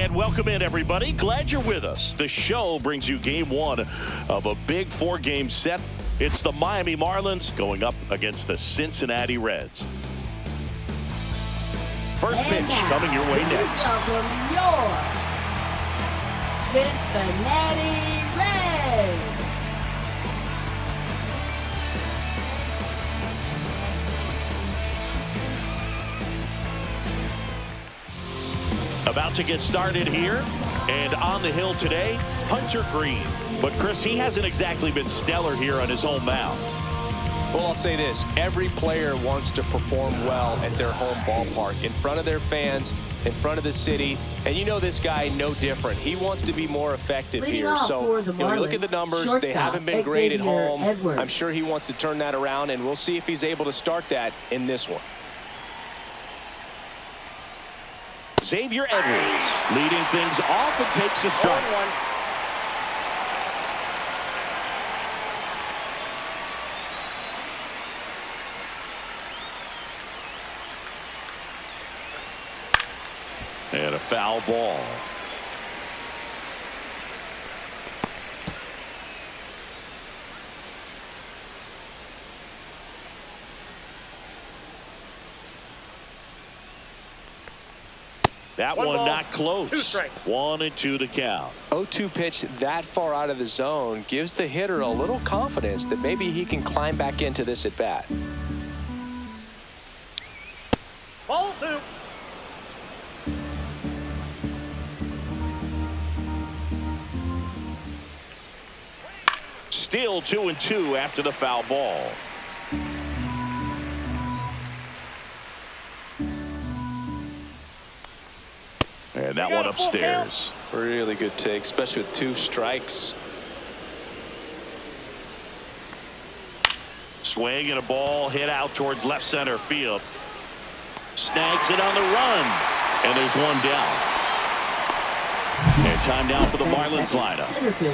And welcome in, everybody. Glad you're with us. The show brings you game one of a big four-game set. It's the Miami Marlins going up against the Cincinnati Reds. First pitch coming your way next. Welcome your Cincinnati Reds. About to get started here, and on the hill today, Hunter Green. But Chris, he hasn't exactly been stellar here on his home mound. Well, I'll say this. Every player wants to perform well at their home ballpark, in front of their fans, in front of the city. And you know this guy no different. He wants to be more effective here. So you look at the numbers. They haven't been great at home. I'm sure he wants to turn that around, and we'll see if he's able to start that in this one. Xavier Edwards leading things off and takes a strike. And a foul ball. That one not close. 1-2 to count. 0-2 pitch that far out of the zone gives the hitter a little confidence that maybe he can climb back into this at bat. Ball 2. Still 2-2 after the foul ball. And that one upstairs. Really good take, especially with 2 strikes. Swing and a ball hit out towards left center field. Snags it on the run. And there's one down. And time now for the Marlins lineup.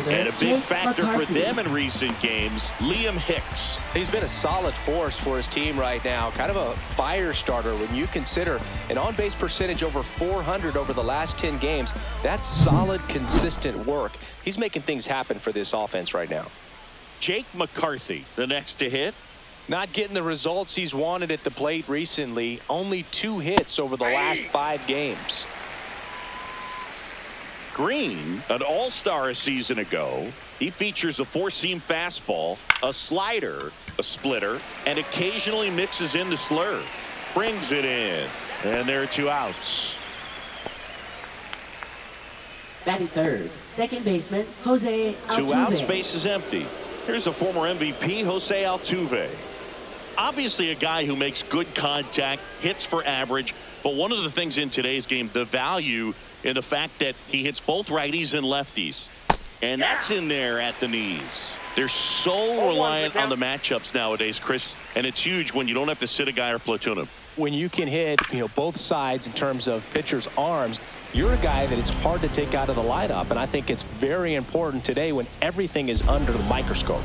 And a big factor for them in recent games, Liam Hicks. He's been a solid force for his team right now. Kind of a fire starter when you consider an on-base percentage over 400 over the last 10 games. That's solid, consistent work. He's making things happen for this offense right now. Jake McCarthy, the next to hit. Not getting the results he's wanted at the plate recently. Only 2 hits over the last 5 games. Green, an all-star a season ago. He features a 4-seam fastball, a slider, a splitter, and occasionally mixes in the slurve. Brings it in, and there are 2 outs. Batting third, second baseman Jose Altuve. 2 outs, base is empty. Here's the former MVP, Jose Altuve. Obviously a guy who makes good contact, hits for average, but one of the things in today's game, the value in the fact that he hits both righties and lefties. And that's in there at the knees. They're so reliant on the matchups nowadays, Chris, and it's huge when you don't have to sit a guy or platoon him. When you can hit, both sides in terms of pitchers' arms, you're a guy that it's hard to take out of the lineup, and I think it's very important today when everything is under the microscope.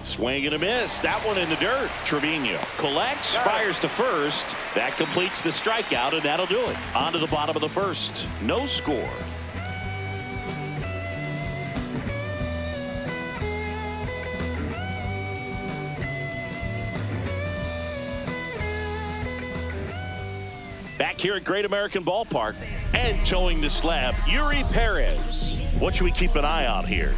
Swing and a miss. That one in the dirt. Trevino collects, fires to first. That completes the strikeout, and that'll do it. On to the bottom of the first. No score. Back here at Great American Ballpark and towing the slab, Yuri Perez. What should we keep an eye on here?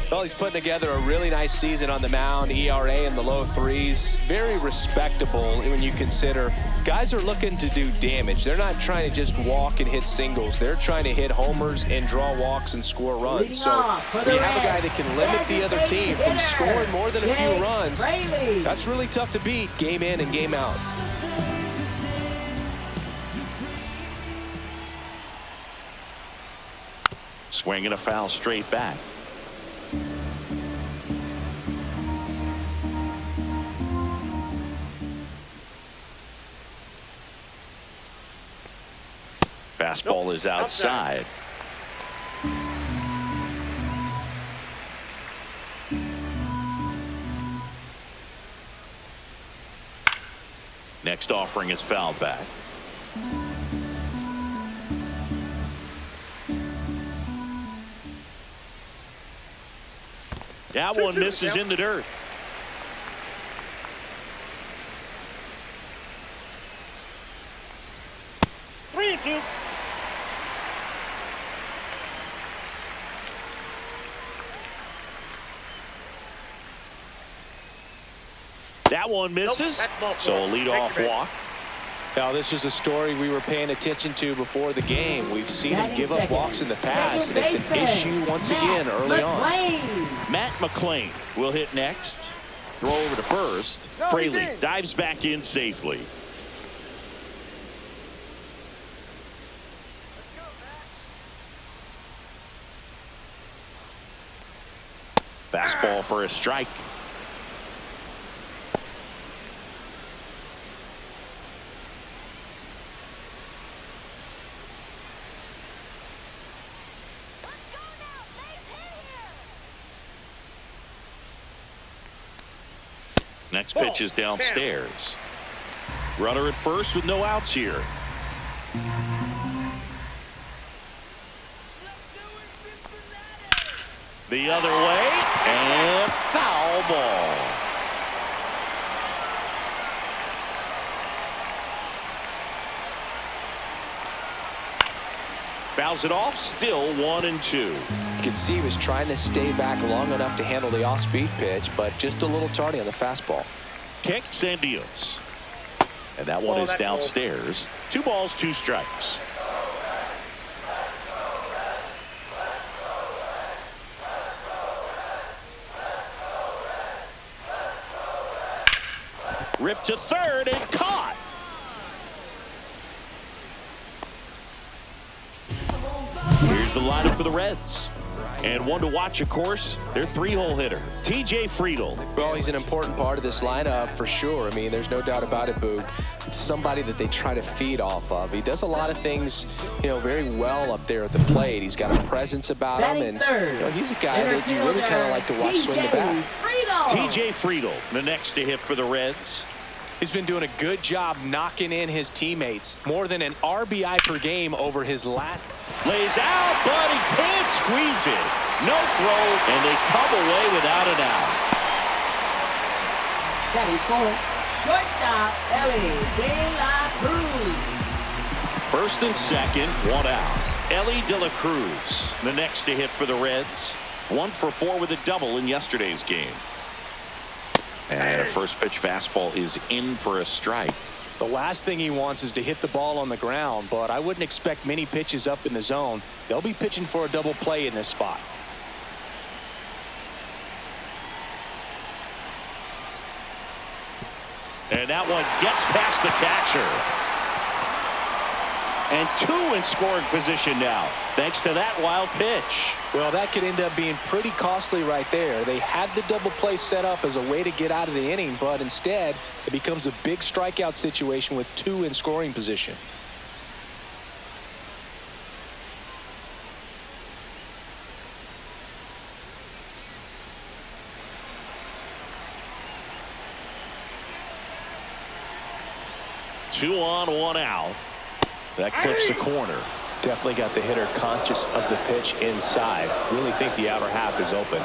Well, he's putting together a really nice season on the mound. ERA in the low 3s. Very respectable when you consider guys are looking to do damage. They're not trying to just walk and hit singles. They're trying to hit homers and draw walks and score runs. So you have a guy that can limit the other team from scoring more than a few runs. That's really tough to beat game in and game out. Swing and a foul straight back. Fastball is outside. Next offering is fouled back. That one misses in the dirt. Three and two. That one misses. So a leadoff walk. Now, this was a story we were paying attention to before the game. We've seen him give up walks in the past, and it's an issue once again early on. Matt McClain will hit next. Throw over to first. Fraley dives back in safely. Fastball for a strike. Next pitch is downstairs. Runner at first with no outs here. The other way, and foul ball. Fouls it off, still 1-2. You could see he was trying to stay back long enough to handle the off-speed pitch, but just a little tardy on the fastball. Kicks and deals. And that one is downstairs. 2 balls, 2 strikes. Ripped to third and caught. Here's the lineup for the Reds. And one to watch, of course, their 3-hole hitter, TJ Friedl. Well, he's an important part of this lineup for sure. I mean, there's no doubt about it, Boog. It's somebody that they try to feed off of. He does a lot of things, very well up there at the plate. He's got a presence about him, and he's a guy that you really kind of like to watch swing the bat. TJ Friedl, the next to hit for the Reds. He's been doing a good job knocking in his teammates. More than an RBI per game over his last. Lays out, but he can't squeeze it. No throw, and they come away without an out. Batting for shortstop, Ellie De La Cruz. First and second, 1 out. Ellie De La Cruz, the next to hit for the Reds. 1 for 4 with a double in yesterday's game. And a first pitch fastball is in for a strike. The last thing he wants is to hit the ball on the ground, but I wouldn't expect many pitches up in the zone. They'll be pitching for a double play in this spot. And that one gets past the catcher. And 2 in scoring position now, thanks to that wild pitch. Well, that could end up being pretty costly right there. They had the double play set up as a way to get out of the inning, but instead it becomes a big strikeout situation with 2 in scoring position. Two on, 1 out. That clips the corner. Definitely got the hitter conscious of the pitch inside. Really think the outer half is open.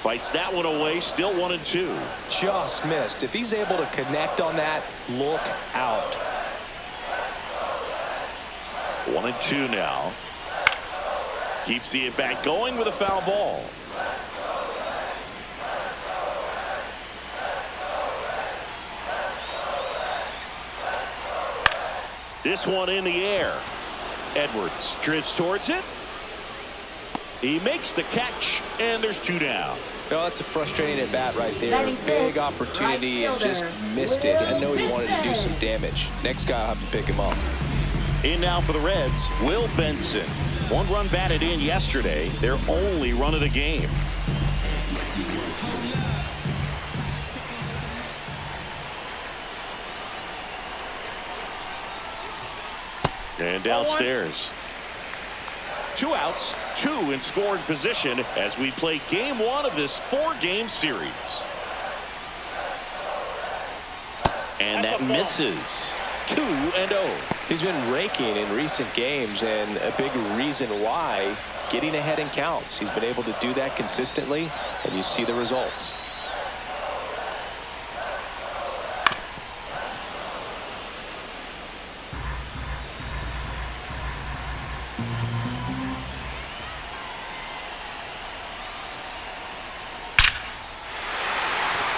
Fights that one away, still 1-2. Just missed. If he's able to connect on that, look out. 1-2 now. Keeps the at-bat going with a foul ball. This one in the air. Edwards drifts towards it. He makes the catch, and there's 2 down. Well, that's a frustrating at bat right there. Big opportunity and just missed it. I know he wanted to do some damage. Next guy will have to pick him up. In now for the Reds, Will Benson. 1 run batted in yesterday, their only run of the game. And downstairs. 2 outs, 2 in scoring position as we play game 1 of this 4-game series. And that misses. 2-0. He's been raking in recent games, and a big reason why, getting ahead in counts. He's been able to do that consistently, and you see the results.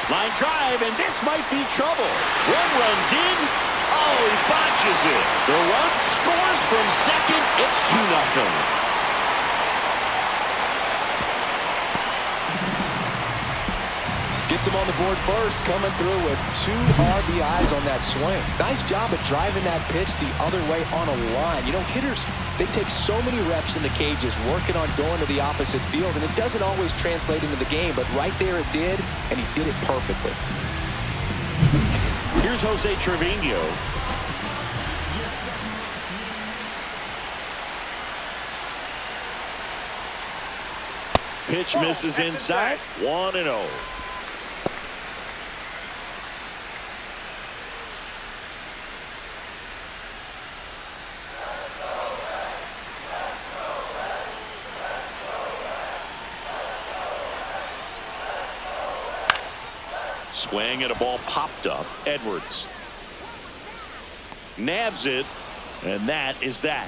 Line drive, and this might be trouble. One runs in. Oh, he botches it. The run scores from second. It's 2-0. Gets him on the board first, coming through with 2 RBIs on that swing. Nice job of driving that pitch the other way on a line. You know, hitters, they take so many reps in the cages, working on going to the opposite field, and it doesn't always translate into the game, but right there it did, and he did it perfectly. Here's Jose Trevino. Pitch misses inside. 1-0. Swing and a ball popped up. Edwards nabs it, and that is that.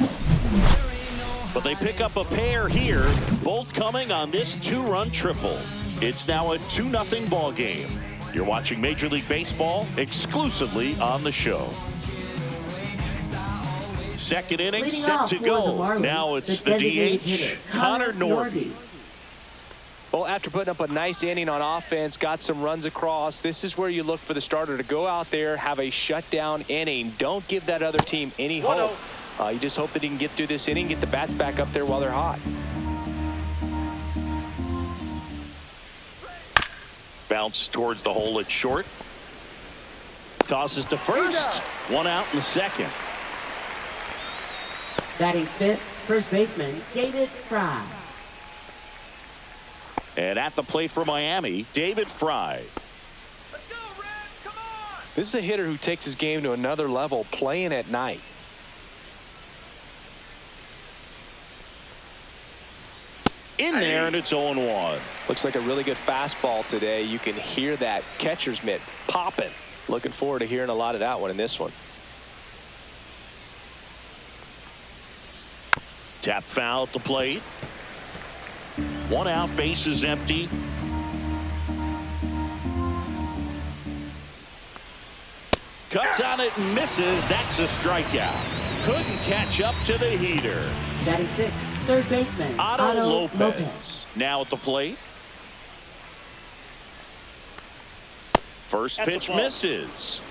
But they pick up a pair here, both coming on this 2-run triple. It's now a 2-0 ball game. You're watching Major League Baseball exclusively on the show. Second inning set to go. Marlins, now it's the designated DH, hitter, Connor Norby. Well, after putting up a nice inning on offense, got some runs across, this is where you look for the starter to go out there, have a shutdown inning. Don't give that other team any hope. You just hope that he can get through this inning, get the bats back up there while they're hot. Bounce towards the hole at short. Tosses to first. 1 out in the second. Batting fifth, first baseman David Fry. And at the plate for Miami, David Fry. Let's go, Red. Come on. This is a hitter who takes his game to another level, playing at night. In there, and it's 0-1. Looks like a really good fastball today. You can hear that catcher's mitt popping. Looking forward to hearing a lot of that one in this one. Tap foul at the plate. 1 out, bases empty. Cuts on it and misses. That's a strikeout. Couldn't catch up to the heater. Batting sixth, third baseman Otto Lopez. Now at the plate. First pitch misses.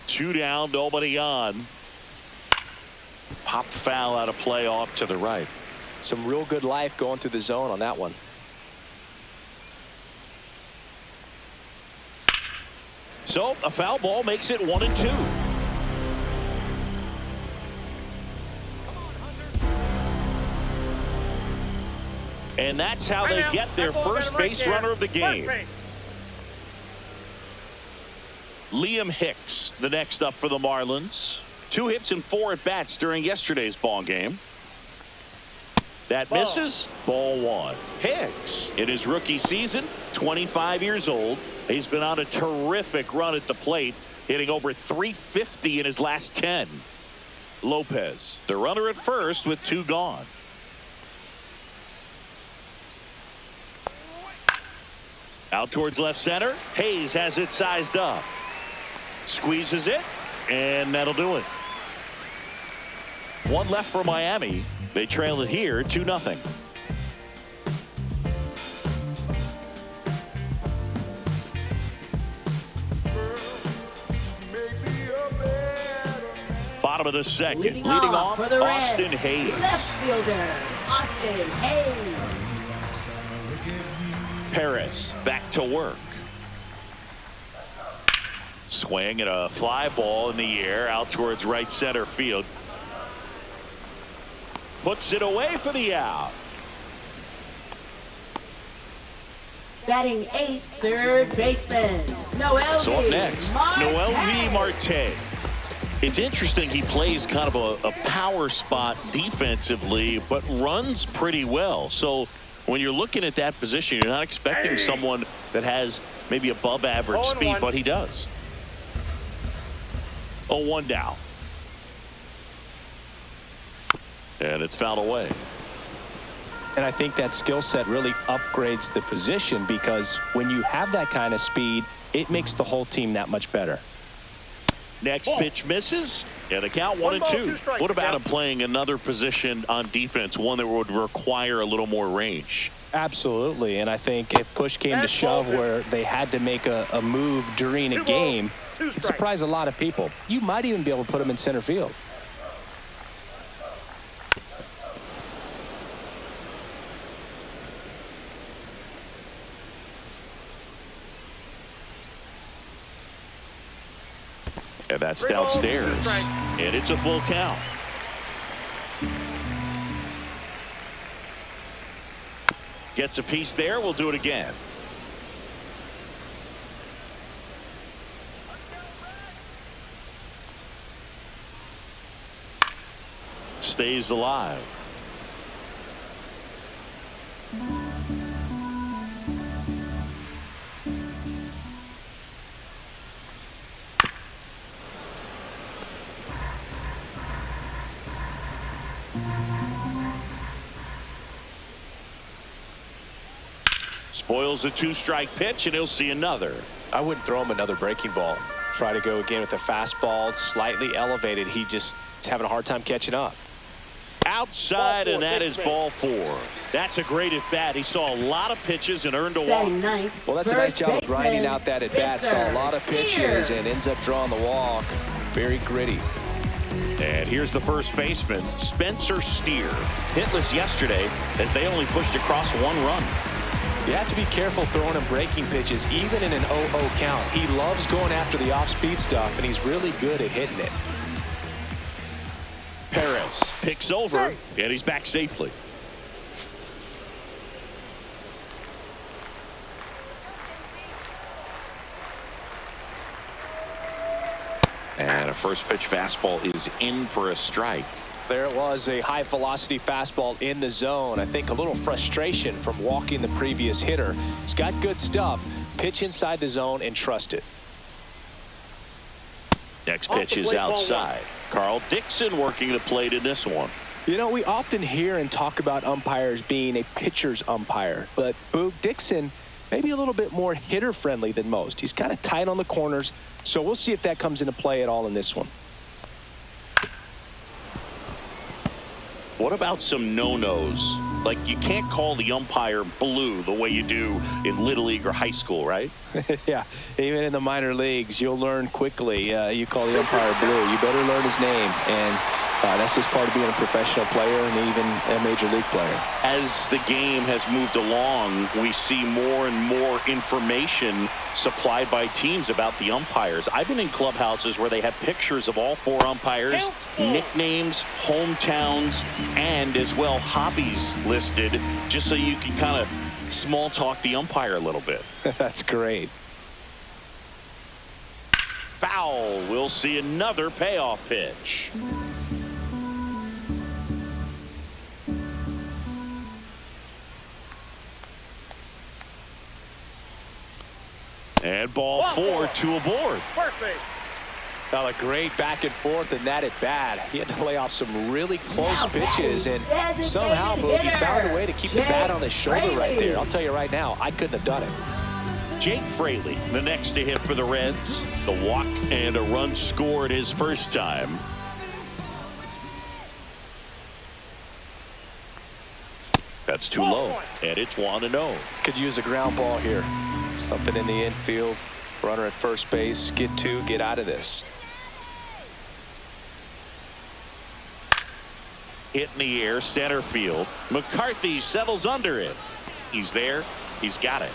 Two down, nobody on. Pop foul out of play off to the right. Some real good life going through the zone on that one. So a foul ball makes it 1-2. And that's how they get their first base runner of the game. Liam Hicks, the next up for the Marlins. 2 hits and 4 at bats during yesterday's ball game. That misses. Ball 1. Hicks, in his rookie season, 25 years old. He's been on a terrific run at the plate, hitting over .350 in his last 10. Lopez, the runner at first with 2 gone. Out towards left center. Hayes has it sized up. Squeezes it, and that'll do it. 1 left for Miami. They trail it here 2-0. Bottom of the second. Leading off for the Austin Reds, Hayes. left fielder Austin Hayes. Perez back to work. Swing and a fly ball in the air out towards right center field. puts it away for the out. Batting 8th, third baseman, Noel So up V. next, Marte. Noel V. Marte. It's interesting, he plays kind of a power spot defensively, but runs pretty well. So when you're looking at that position, you're not expecting someone that has maybe above average speed, but he does. 0-1 down. And it's fouled away. And I think that skill set really upgrades the position, because when you have that kind of speed, it makes the whole team that much better. Next pitch misses, and the count 1-2. What about him playing another position on defense, one that would require a little more range? Absolutely, and I think if push came to shove where they had to make a move during a game, it'd surprise a lot of people. You might even be able to put him in center field. And that's downstairs. And it's a full count. Gets a piece there. We'll do it again. Stays alive. Spoils a 2-strike pitch, and he'll see another. I wouldn't throw him another breaking ball. Try to go again with the fastball, slightly elevated. He just is having a hard time catching up. Outside, and that is ball 4. That's a great at-bat. He saw a lot of pitches and earned a walk. Batting 9th, Well, that's a nice first job of baseman, grinding out that at-bat. Saw a lot of pitches Steer. and ends up drawing the walk. Very gritty. And here's the first baseman, Spencer Steer. Hitless yesterday as they only pushed across 1 run. You have to be careful throwing him breaking pitches, even in an 0-0 count. He loves going after the off-speed stuff, and he's really good at hitting it. Perez picks over, and he's back safely. And a first pitch fastball is in for a strike. There it was, a high velocity fastball in the zone. I think a little frustration from walking the previous hitter. He's got good stuff. Pitch inside the zone and trust it. Next pitch is outside. Carl Dixon working the plate in this one. You know, we often hear and talk about umpires being a pitcher's umpire, but Boog Dixon maybe a little bit more hitter friendly than most. He's kind of tight on the corners, so we'll see if that comes into play at all in this one. What about some no-nos? Like, you can't call the umpire blue the way you do in Little League or high school, right? Yeah, even in the minor leagues, you'll learn quickly. You call the umpire blue, you better learn his name. And that's just part of being a professional player and even a major league player. As the game has moved along, we see more and more information supplied by teams about the umpires. I've been in clubhouses where they have pictures of all 4 umpires, nicknames, hometowns, and as well hobbies listed, just so you can kind of small talk the umpire a little bit. That's great. Foul. We'll see another payoff pitch. And ball 4, 2 aboard. Now a great back and forth in that at bat. He had to lay off some really close pitches, and somehow Boogie found a way to keep the bat on his shoulder right there. I'll tell you right now, I couldn't have done it. Jake Fraley, the next to hit for the Reds. The walk and a run scored his first time. That's too low, and it's 1-0. Could use a ground ball here. Something in the infield. Runner at first base. Get 2, get out of this. Hit in the air, center field. McCarthy settles under it. He's there. He's got it.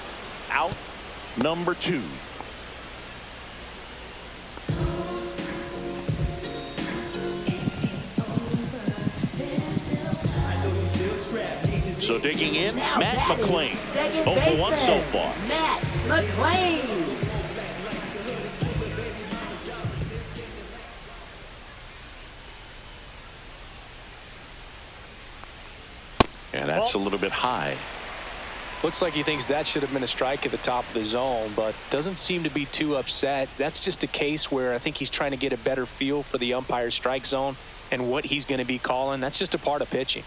Out number 2. So digging in, Now Matt batting, McClain. second 0 for 1 so baseman, far. Matt McClain. And that's a little bit high. Looks like he thinks that should have been a strike at the top of the zone, but doesn't seem to be too upset. That's just a case where I think he's trying to get a better feel for the umpire's strike zone and what he's going to be calling. That's just a part of pitching.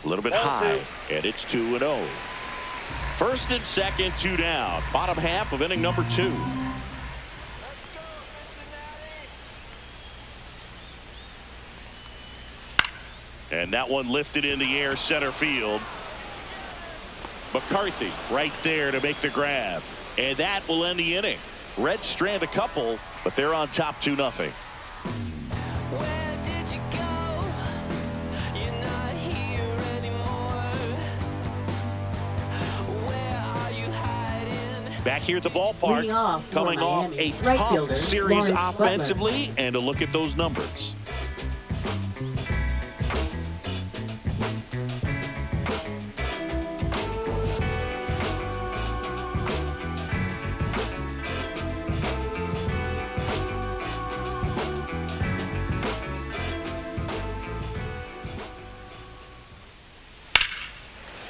A little bit high, and it's 2-0. First and second, 2 down. Bottom half of inning number 2. And that one lifted in the air, center field. McCarthy right there to make the grab. And that will end the inning. Reds strand a couple, but they're on top 2-0. Back here at the ballpark, coming off a tough series offensively, and a look at those numbers.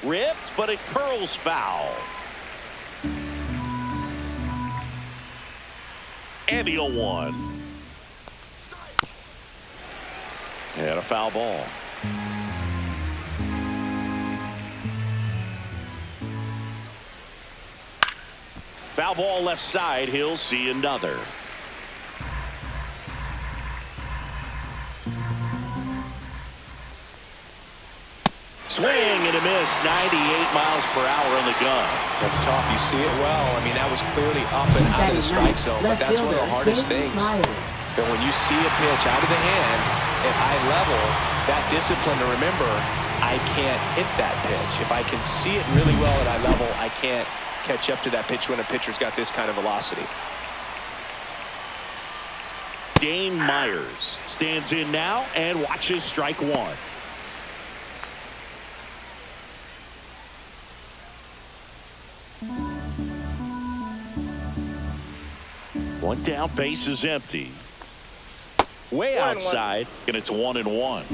Ripped, but it curls foul. And the 0-1. And a foul ball. Foul ball left side. He'll see another. Swing and a miss. 98 miles per hour on the gun. That's tough. You see it well. I mean, that was clearly up and out of the strike zone, but that's one of the hardest things. But when you see a pitch out of the hand at high level, that discipline to remember, I can't hit that pitch. If I can see it really well at high level, I can't catch up to that pitch when a pitcher's got this kind of velocity. Dane Myers stands in now and watches strike 1. One down, base is empty. Way outside, and it's 1-1.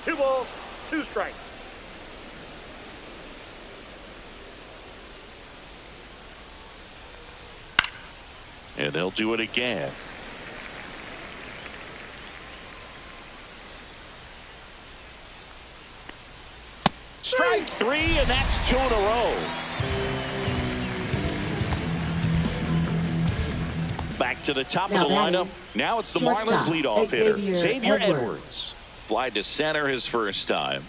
Two balls, 2 strikes. And they'll do it again. Strike 3, and that's 2 in a row. Back to the top of the lineup. Now it's the Marlins leadoff hitter, Xavier Edwards. Fly to center his first time.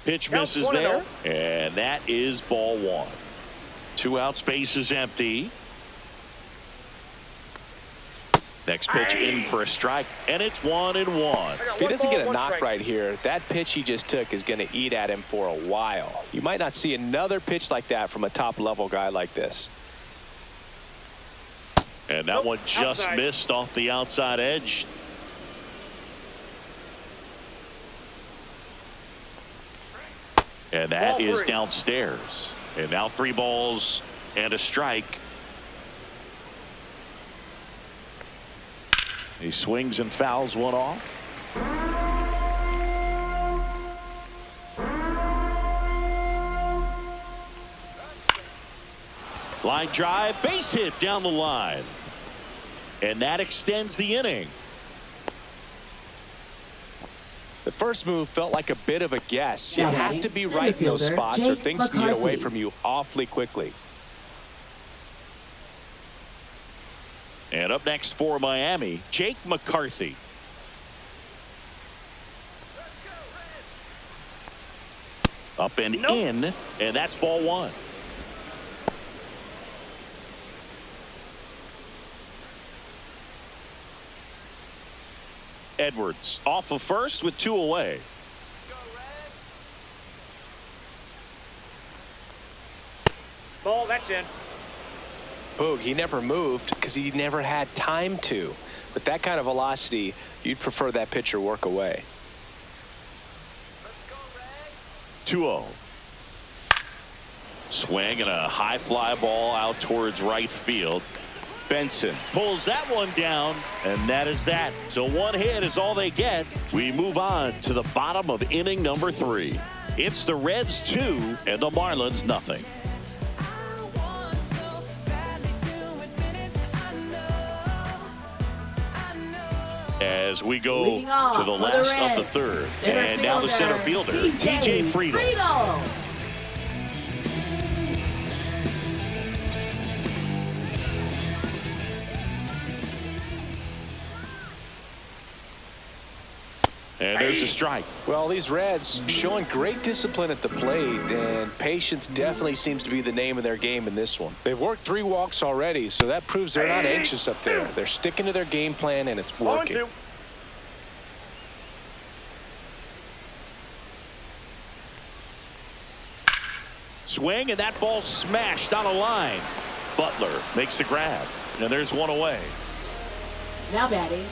Pitch misses there, and that is ball 1. 2 outs, base is empty. Next pitch in for a strike, and it's 1-1. If he doesn't get a knock right here, that pitch he just took is going to eat at him for a while. You might not see another pitch like that from a top-level guy like this. And that one just missed off the outside edge. And that is downstairs. And now 3 balls and a strike. He swings and fouls one off. Line drive, base hit down the line. And that extends the inning. The first move felt like a bit of a guess. You have to be right in those spots or things can get away from you awfully quickly. And up next for Miami, Jake McCarthy. Up and in, and that's ball 1. Edwards off of first with 2 away. Ball, that's in. Boog, he never moved because he never had time to. With that kind of velocity, you'd prefer that pitcher work away. 2-0. Swing and a high fly ball out towards right field. Benson pulls that one down, and that is that. So 1 hit is all they get. We move on to the bottom of inning number 3. It's the Reds 2 and the Marlins nothing. As we go to the last of the third. And now the center fielder, TJ Friedel. And there's a strike. Well, these Reds showing great discipline at the plate, and patience definitely seems to be the name of their game in this one. They've worked 3 walks already, so that proves they're not anxious up there. They're sticking to their game plan, and it's working. Swing, and that ball smashed on a line. Butler makes the grab, and there's 1 away. Now batting,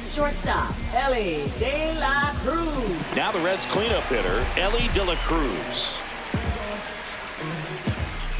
shortstop, Ellie De La Cruz. Now the Reds cleanup hitter, Ellie De La Cruz.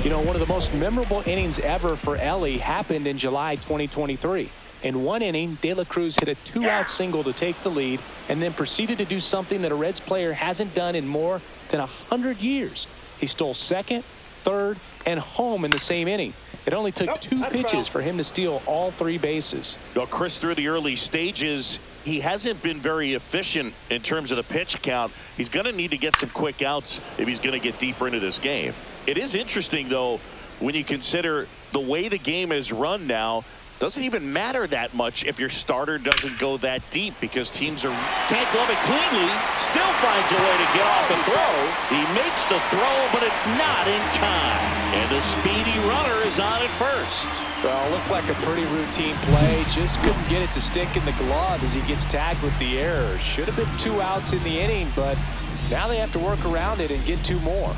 You know, one of the most memorable innings ever for Ellie happened in July 2023. In 1 inning, De La Cruz hit a 2-out single to take the lead and then proceeded to do something that a Reds player hasn't done in more than 100 years. He stole second, third, and home in the same inning. It only took 2 pitches for him to steal all 3 bases. Well, Chris, through the early stages, he hasn't been very efficient in terms of the pitch count. He's going to need to get some quick outs if he's going to get deeper into this game. It is interesting, though, when you consider the way the game is run now. Doesn't even matter that much if your starter doesn't go that deep, because teams can't glove it cleanly. Still finds a way to get off a throw. He makes the throw, but it's not in time. And the speedy runner is on at first. Well, looked like a pretty routine play. Just couldn't get it to stick in the glove as he gets tagged with the error. Should have been 2 outs in the inning, but now they have to work around it and get 2 more.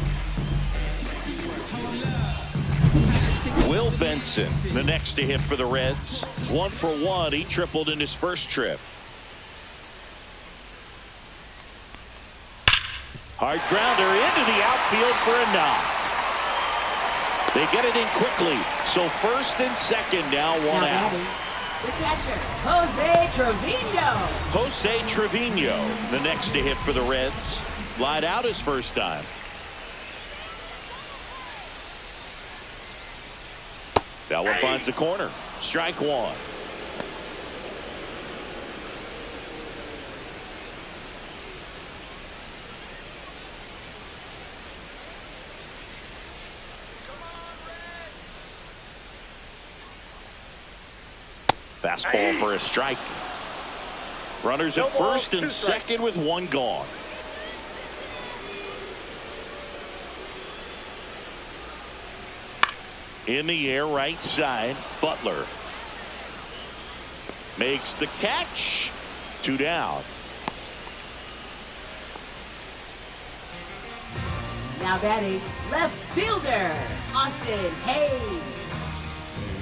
Will Benson, the next to hit for the Reds. 1 for 1. He tripled in his first trip. Hard grounder into the outfield for a knock. They get it in quickly. So first and second now, 1 out. The catcher, Jose Trevino. Jose Trevino, the next to hit for the Reds. Lied out his first time. That one finds the corner. Strike 1. Fastball for a strike. Runners at first and second with 1 gone. In the air, right side. Butler makes the catch. 2 down. Now batting, left fielder, Austin Hayes.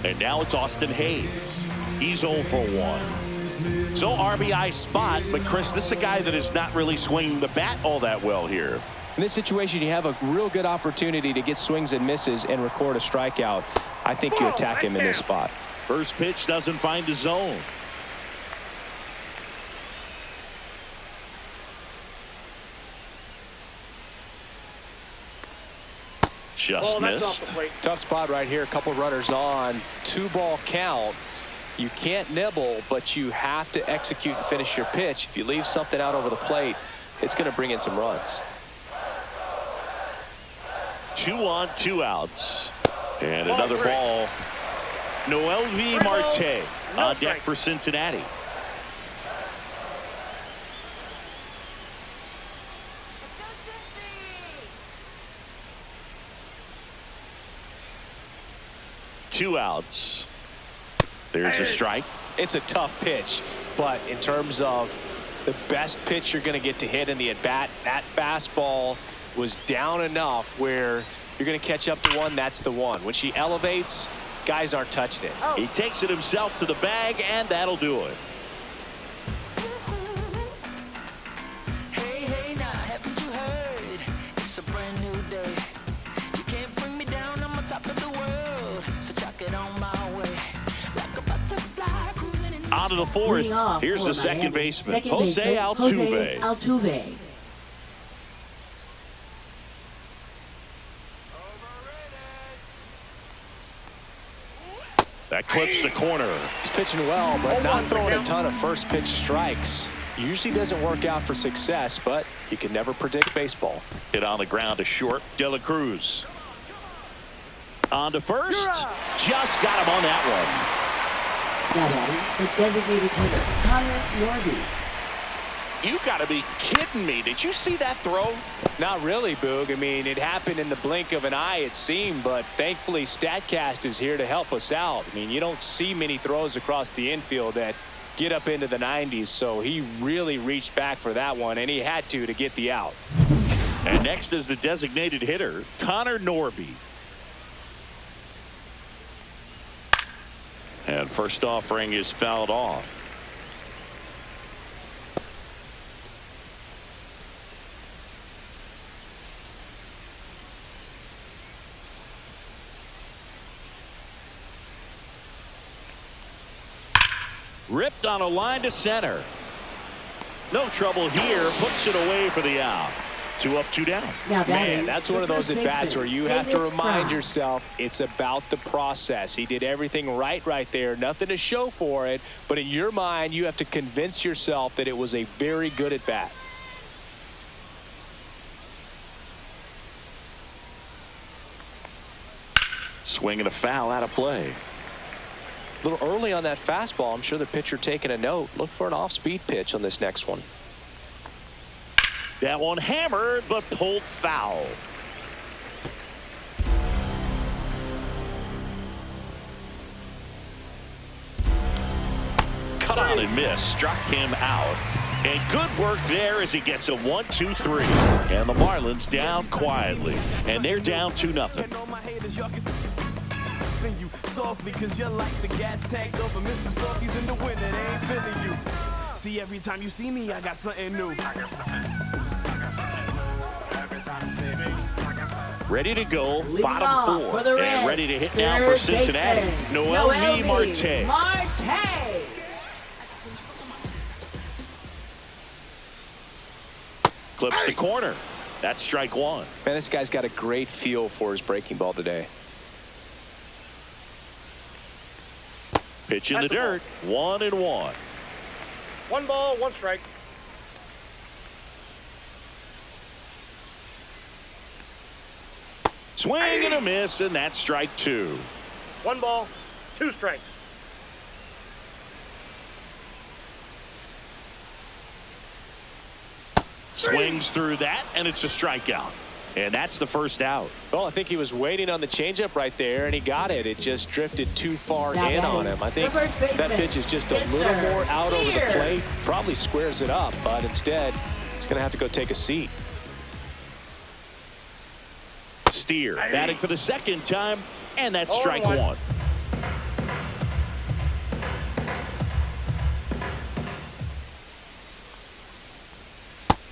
And now it's Austin Hayes. He's 0 for 1. So RBI spot, but Chris, this is a guy that is not really swinging the bat all that well here. In this situation, you have a real good opportunity to get swings and misses and record a strikeout. I think you attack him in this spot. First pitch doesn't find the zone. Just missed. Tough spot right here. A couple runners on. 2-ball count. You can't nibble, but you have to execute and finish your pitch. If you leave something out over the plate, it's going to bring in some runs. 2 on, 2 outs. And another ball. Noelvi Marte on deck for Cincinnati. Two outs. There's a strike. It's a tough pitch, but in terms of the best pitch you're going to get to hit in the at-bat. That fastball was down enough where you're going to catch up to one. That's the one. When she elevates, guys aren't touching it. He takes it himself to the bag, and that'll do it. Hey, hey, now, haven't you heard? It's a brand new day. You can't bring me down, I'm on top of the world. So chuck it on my way. Like a butterfly cruising in On to the fourth. Leading off Here's for the second Miami. baseman, Second Jose baseman, Altuve. Jose Altuve. That clips the corner. He's pitching well, but not throwing a ton of first pitch strikes. Usually doesn't work out for success, but you can never predict baseball. Hit on the ground to short. De La Cruz. On to first. Just got him on that Now batting, the designated hitter, Connor Norby. one. You got to be kidding me. Did you see that throw? Not really, Boog. I mean, it happened in the blink of an eye, it seemed, but thankfully StatCast is here to help us out. I mean, you don't see many throws across the infield that get up into the 90s, so he really reached back for that one, and he had to get the out. And next is the designated hitter, Connor Norby. And first offering is fouled off. Ripped on a line to center. No trouble here. Puts it away for the out. 2 up, 2 down. Now batting, Man, that's one of those at-bats where you have to David remind Fry. yourself it's about the process. He did everything right there. Nothing to show for it. But in your mind, you have to convince yourself that it was a very good at-bat. Swing and a foul out of play. A little early on that fastball. I'm sure the pitcher taking a note. Look for an off-speed pitch on this next one. That one hammered, but pulled foul. Cut on and miss. Struck him out. And good work there as he gets a 1-2-3. And the Marlins down quietly. And they're down 2-0. You softly cause you're like the gas tank over Mr. Softies in the winter, they ain't feeling you. See, every time you see me, I got something new. Every time you see me, I got something. Ready to go, Leading bottom off 4. for the And Reds, ready to hit now third for Cincinnati. baseman, Noelvi Marte. Marte. Clips the corner. That's strike 1. Man, this guy's got a great feel for his breaking ball today. Pitch in the That's a dirt. 1-1. 1 ball, 1 strike. Swing and a miss, and that's strike 2. 1 ball, 2 strikes. Swings through that, and it's a strikeout. And that's the first out. Well, I think he was waiting on the changeup right there, and he got it. It just drifted too far Now in batting, on him. I think the first baseman, that pitch is just a little Spencer more out over the Steer. plate. Probably squares it up, but instead, he's going to have to go take a seat. Steer batting for the second time, and that's strike 0-1. 1.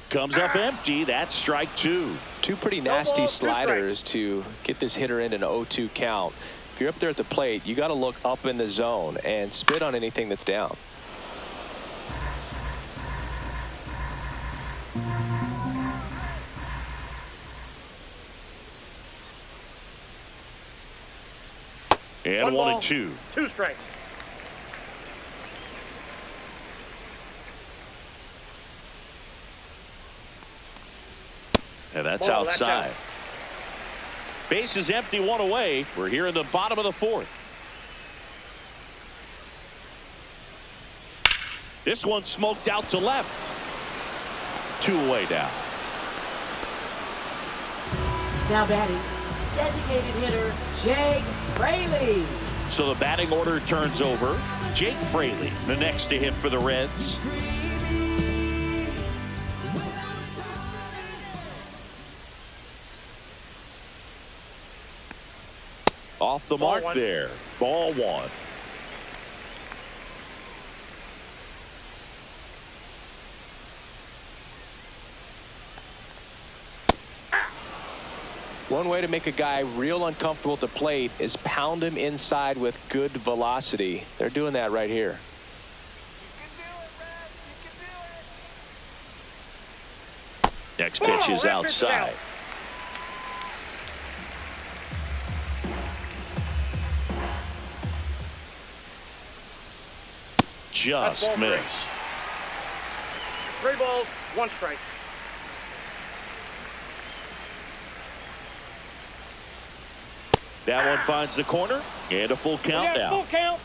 Comes up empty. That's strike 2. Two pretty nasty ball, 2 sliders to get this hitter in an 0-2 count. If you're up there at the plate, you got to look up in the zone and spit on anything that's down. And 1 ball, 1-2. 2 strikes. And that's Ball, that's outside. out. Base is empty, 1 away. We're here in the bottom of the 4th. This one smoked out to left. 2 away now. Now batting, designated hitter, Jake Fraley. So the batting order turns over. Jake Fraley, the next to hit for the Reds. Off the mark there. Ball one. One way to make a guy real uncomfortable at the plate is pound him inside with good velocity. They're doing that right here. Next pitch is outside. Just missed. 3 balls, 1 strike. That one finds the corner and a full count now. Full count.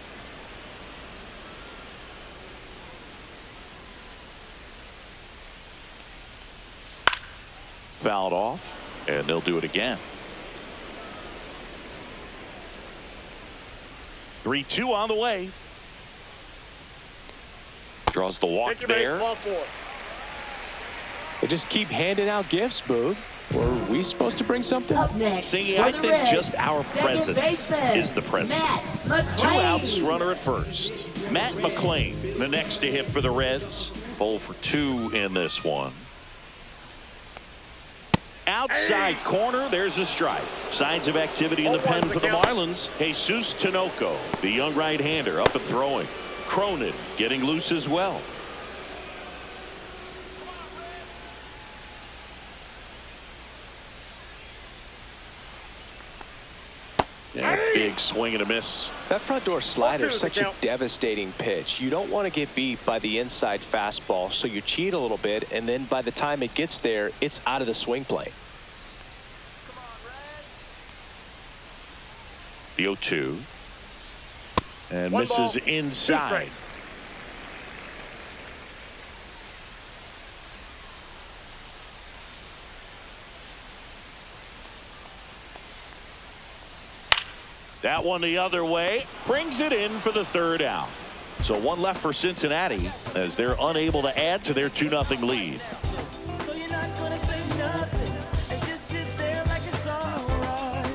Fouled off, and they'll do it again. 3-2 on the way. Draws the walk there. They just keep handing out gifts, Boog. Were we supposed to bring something? Up next, See, for I the think Reds, just our second presence baseman, is the present. Matt 2 McLean. outs, runner at first. Matt McLean, the next to hit for the Reds. 0 for 2 in this one. Outside corner, there's a strike. Signs of activity in the pen for the Marlins. Jesus Tinoco, the young right-hander, up and throwing. Cronin getting loose as well. Yeah, big swing and a miss. That front door slider is 0-2 such a devastating pitch. You don't want to get beat by the inside fastball, so you cheat a little bit, and then by the time it gets there, it's out of the swing plane. The 0-2. And 1 misses ball, 2 inside. strikes. That one the other way, brings it in for the 3rd out. So 1 left for Cincinnati as they're unable to add to their 2-0 lead. So you're not gonna say nothing and just sit there like it's alright.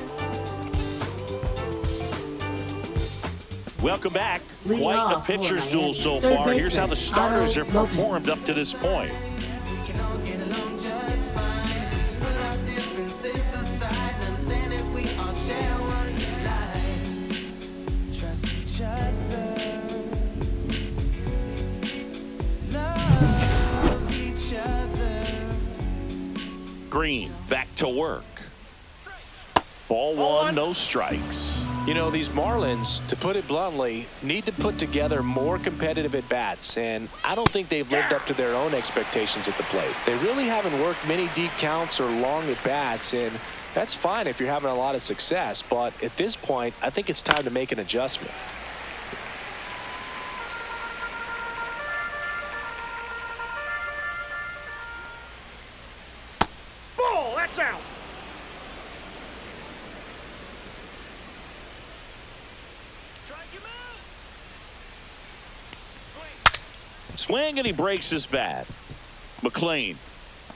Welcome back. Leading Quite a off for pitcher's Miami, duel so third far. Here's how the baseman, starters Otto have performed up to this point. We can all get along just fine. Just put our differences aside and understand that we all share one life. Trust each other. Love each other. Green back to work. Ball 1, no strikes. You know, these Marlins, to put it bluntly, need to put together more competitive at-bats, and I don't think they've lived up to their own expectations at the plate. They really haven't worked many deep counts or long at-bats, and that's fine if you're having a lot of success, but at this point, I think it's time to make an adjustment. Ball, that's out. Swing, and he breaks his bat. McLean,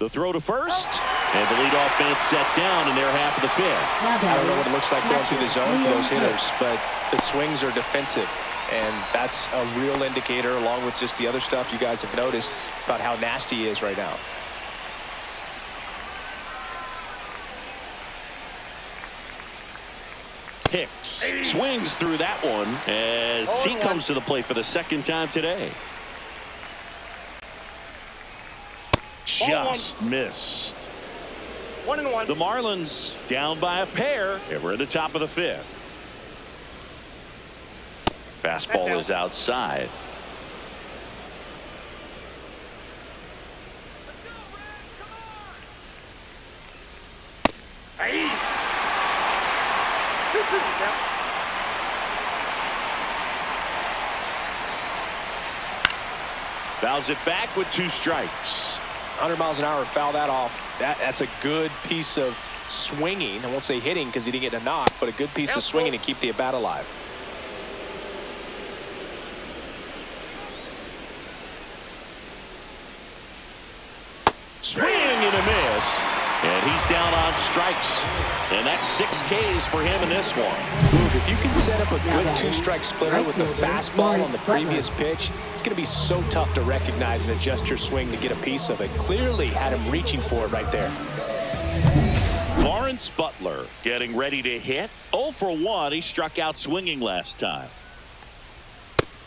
the throw to first, and the leadoff man set down in their half of the 5th. I don't know what it looks like going through the zone for those hitters, but the swings are defensive, and that's a real indicator, along with just the other stuff you guys have noticed about how nasty he is right now. Hicks swings through that one as he comes to the plate for the 2nd time today. Just missed. 1-1. The Marlins down by a pair, and we're at the top of the 5th. Fastball is outside. Hey. 2-2 count. Fouls it back with 2 strikes. 100 miles an hour, foul that off. That's a good piece of swinging. I won't say hitting because he didn't get a knock, but a good piece of swinging to keep the at bat alive. Swing and a miss. And he's down on strikes. And that's 6 Ks for him in this one. If you can set up a good 2-strike splitter with the fastball on the previous pitch, it's going to be so tough to recognize and adjust your swing to get a piece of it. Clearly had him reaching for it right there. Lawrence Butler getting ready to hit. 0 for 1. He struck out swinging last time.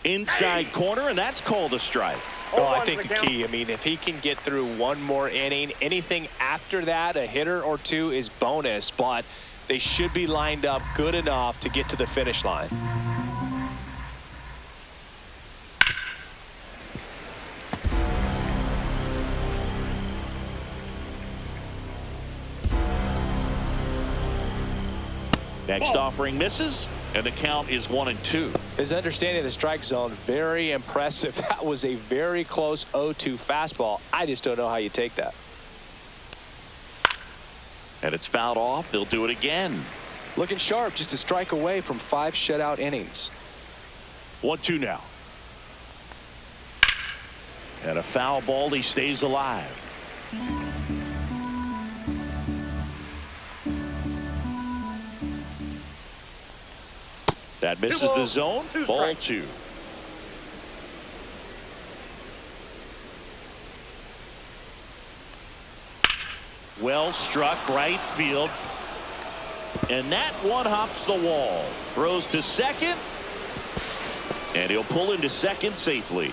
Inside corner, and that's called a strike. Oh, I think the key, I mean, if he can get through one more inning, anything after that, a hitter or two is bonus, but they should be lined up good enough to get to the finish line. Next offering misses, and the count is 1-2. His understanding of the strike zone, very impressive. That was a very close 0-2 fastball. I just don't know how you take that. And it's fouled off. They'll do it again. Looking sharp, just a strike away from 5 shutout innings. 1-2 now. And a foul ball. He stays alive. That misses the zone. Ball 2. Well struck right field. And that one hops the wall. Throws to second. And he'll pull into second safely.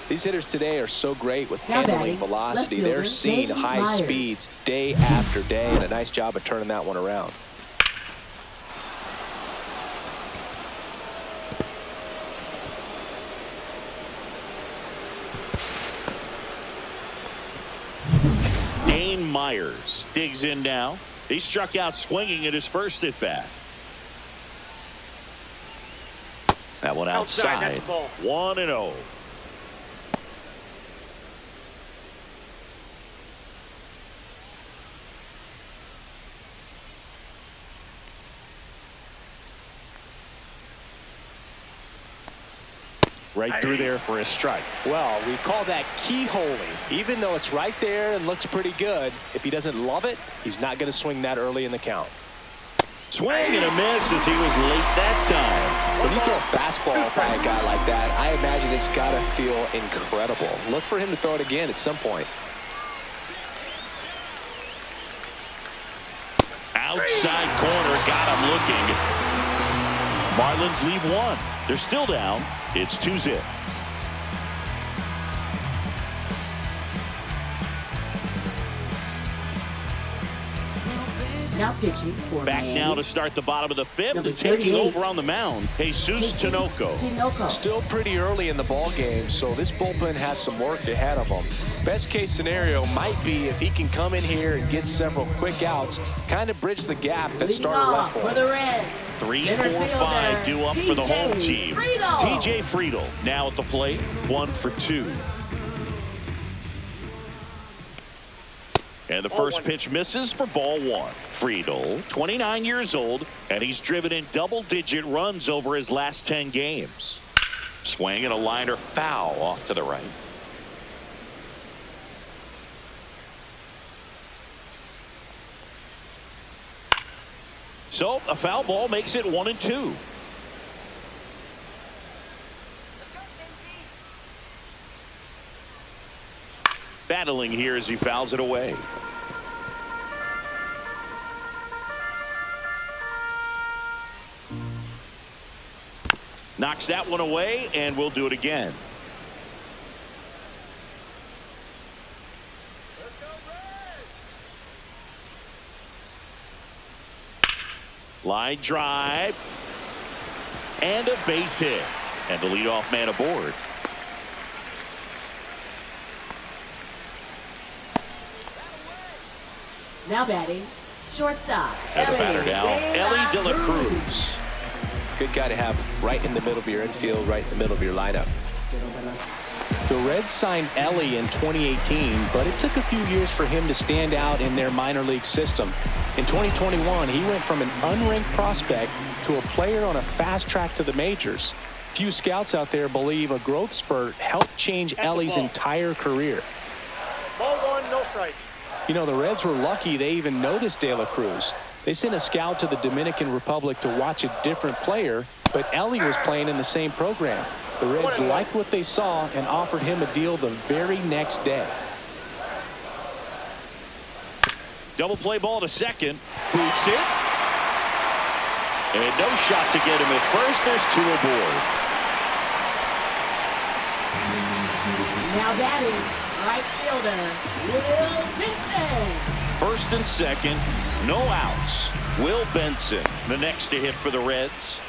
These hitters today are so great with handling velocity. They're fielder, seeing Dave high Myers. speeds day after day, and a nice job of turning that one around. Myers digs in now. He struck out swinging at his first at bat. That one outside. 1-0. Right through there for a strike. Well, we call that keyholing. Even though it's right there and looks pretty good, if he doesn't love it, he's not going to swing that early in the count. Swing and a miss as he was late that time. When you throw a fastball by a guy like that, I imagine it's got to feel incredible. Look for him to throw it again at some point. Outside corner, got him looking. Marlins lead 1. They're still down. It's 2-0. Now pitching for Back Miami. now to start the bottom of the 5th Number and taking 38. over on the mound, Jesus Tinoco. Still pretty early in the ball game, so this bullpen has some work ahead of them. Best case scenario might be if he can come in here and get several quick outs, kind of bridge the gap that starter left for for him. the Reds. 3, Center 4, 5 fielder, due up for the home team. Friedel. TJ Friedel now at the plate, 1 for 2. And the first pitch misses for ball 1. Friedel, 29 years old, and he's driven in double-digit runs over his last 10 games. Swing and a liner foul off to the right. So a foul ball makes it 1-2. Battling here as he fouls it away. Knocks that one away, and we'll do it again. Line drive. And a base hit. And the leadoff man aboard. Now batting, shortstop. And the batter now, Ellie De La Cruz. Cruz. Good guy to have right in the middle of your infield, right in the middle of your lineup. The Reds signed Ellie in 2018, but it took a few years for him to stand out in their minor league system. In 2021, he went from an unranked prospect to a player on a fast track to the majors. Few scouts out there believe a growth spurt helped change Ellie's entire career. Ball 1, no strike. You know, the Reds were lucky they even noticed De La Cruz. They sent a scout to the Dominican Republic to watch a different player, but Ellie was playing in the same program. The Reds liked what they saw and offered him a deal the very next day. Double play ball to second. Boots it. And no shot to get him at first. There's 2 aboard. Now batting, right fielder, Will Benson. First and second, no outs. Will Benson, the next to hit for the Reds.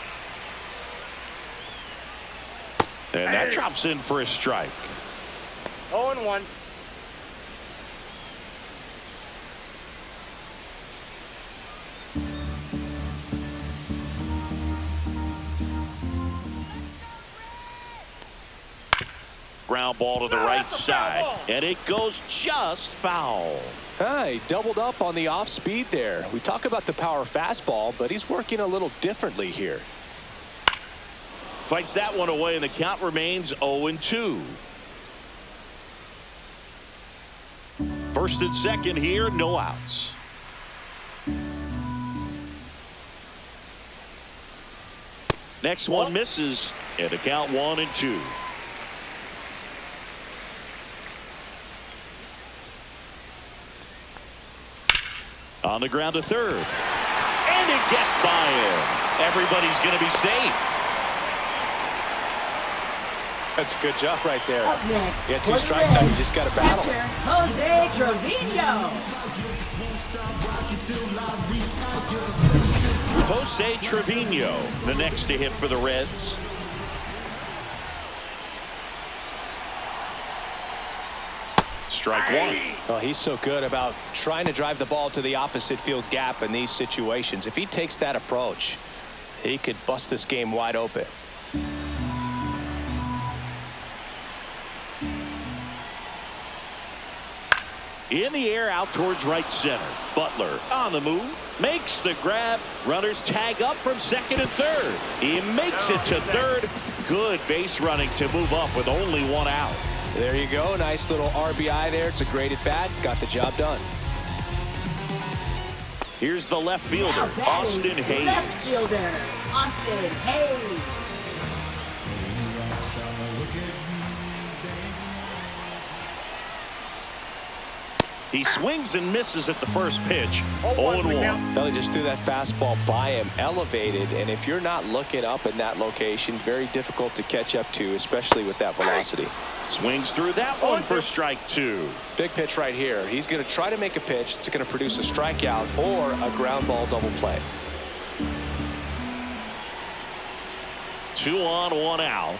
And that drops in for a strike. 0-1. Ground ball to the right side, and it goes just foul. He doubled up on the off speed there. We talk about the power fastball, but he's working a little differently here. Fights that one away, and the count remains 0-2. First and second here, no outs. Next one misses, and the count 1-2. On the ground to third. And it gets by him. Everybody's going to be safe. That's a good job right there. Up next, You got 2 for the strikes out, you Reds, just got to battle. catcher Jose Trevino. Jose Trevino, the next to hit for the Reds. Strike 1. Oh, he's so good about trying to drive the ball to the opposite field gap in these situations. If he takes that approach, he could bust this game wide open. In the air out towards right center. Butler on the move. Makes the grab. Runners tag up from second and third. He makes it to third. Good base running to move up with only 1 out. There you go. Nice little RBI there. It's a great at bat. Got the job done. Here's the left fielder, Now batting, Austin Hayes. Left fielder, Austin Hayes. He swings and misses at the first pitch. 0-1. They just threw that fastball by him, elevated, and if you're not looking up in that location, very difficult to catch up to, especially with that velocity. Swings through that one for strike 2. Big pitch right here. He's going to try to make a pitch that's going to produce a strikeout or a ground ball double play. 2 on, 1 out.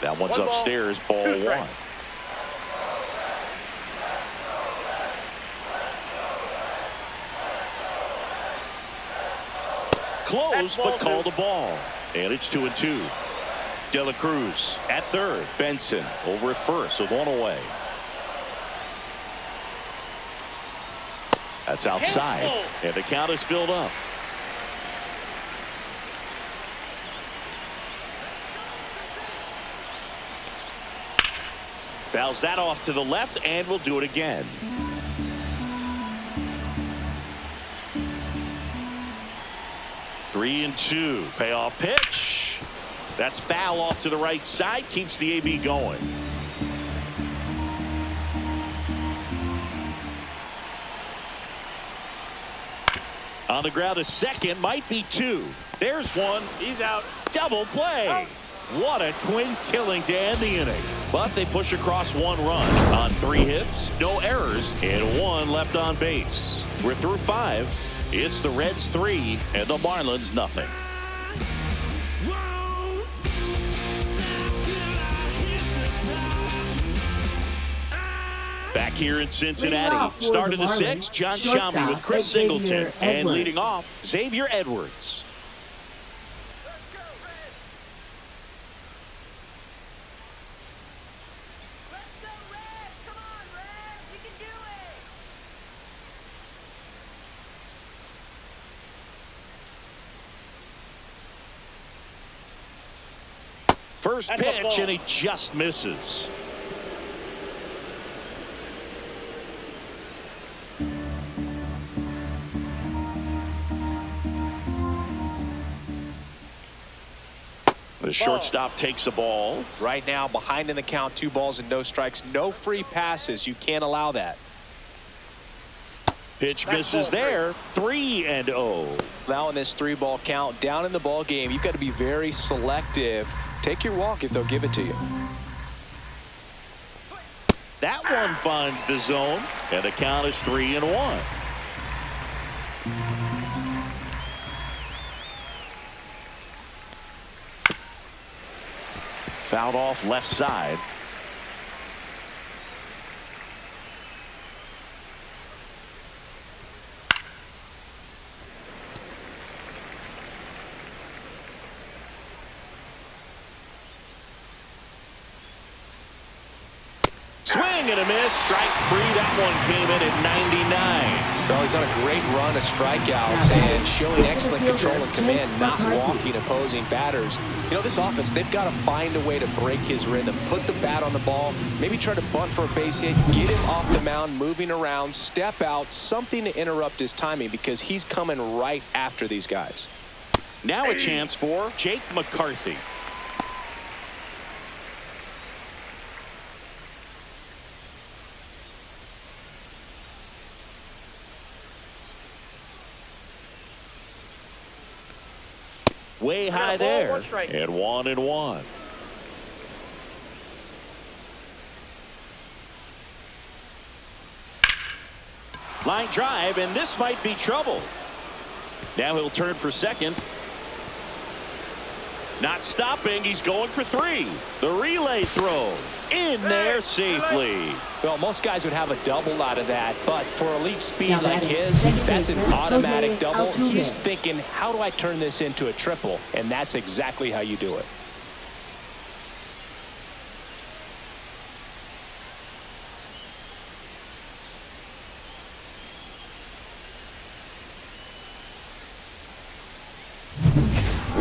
That one's One ball, upstairs, ball 2 1. strikes. Close, That's but ball called a ball. And it's 2-2. De La Cruz at third. Benson over at first with 1 away. That's outside. And the count is filled up. Fouls that off to the left and will do it again. Three and 2. Payoff pitch. That's foul off to the right side. Keeps the AB going. On the ground to second. Might be 2. There's 1. He's out. Double play. Out. What a twin killing to end the inning. But they push across 1 run on 3 hits. No errors. And 1 left on base. We're through 5. It's the Reds 3 and the Marlins nothing. Back here in Cincinnati, start of the 6th, John Sciambi with Chris Singleton, and leading off, Xavier Edwards. First pitch, and he just misses. The shortstop takes the ball. Right now, behind in the count, 2 balls and no strikes. No free passes. You can't allow that. Pitch misses there. 3-0. Now in this 3-ball count, down in the ball game, you've got to be very selective. Take your walk if they'll give it to you. That one finds the zone, and the count is 3-1. Fouled off left side. Swing and a miss. Strike 3. That one came in at 99. Well, he's on a great run of strikeouts and showing excellent control and command, not walking opposing batters. You know, this offense, they've got to find a way to break his rhythm, put the bat on the ball, maybe try to bunt for a base hit, get him off the mound, moving around, step out, something to interrupt his timing because he's coming right after these guys. Now a chance for Jake McCarthy. Way high there, and 1-1. Line drive, and this might be trouble. Now he'll turn for second. Not stopping, he's going for 3. The relay throw in there safely. Well, most guys would have a double out of that, but for elite speed like his, that's an automatic double. He's thinking, how do I turn this into a triple? And that's exactly how you do it.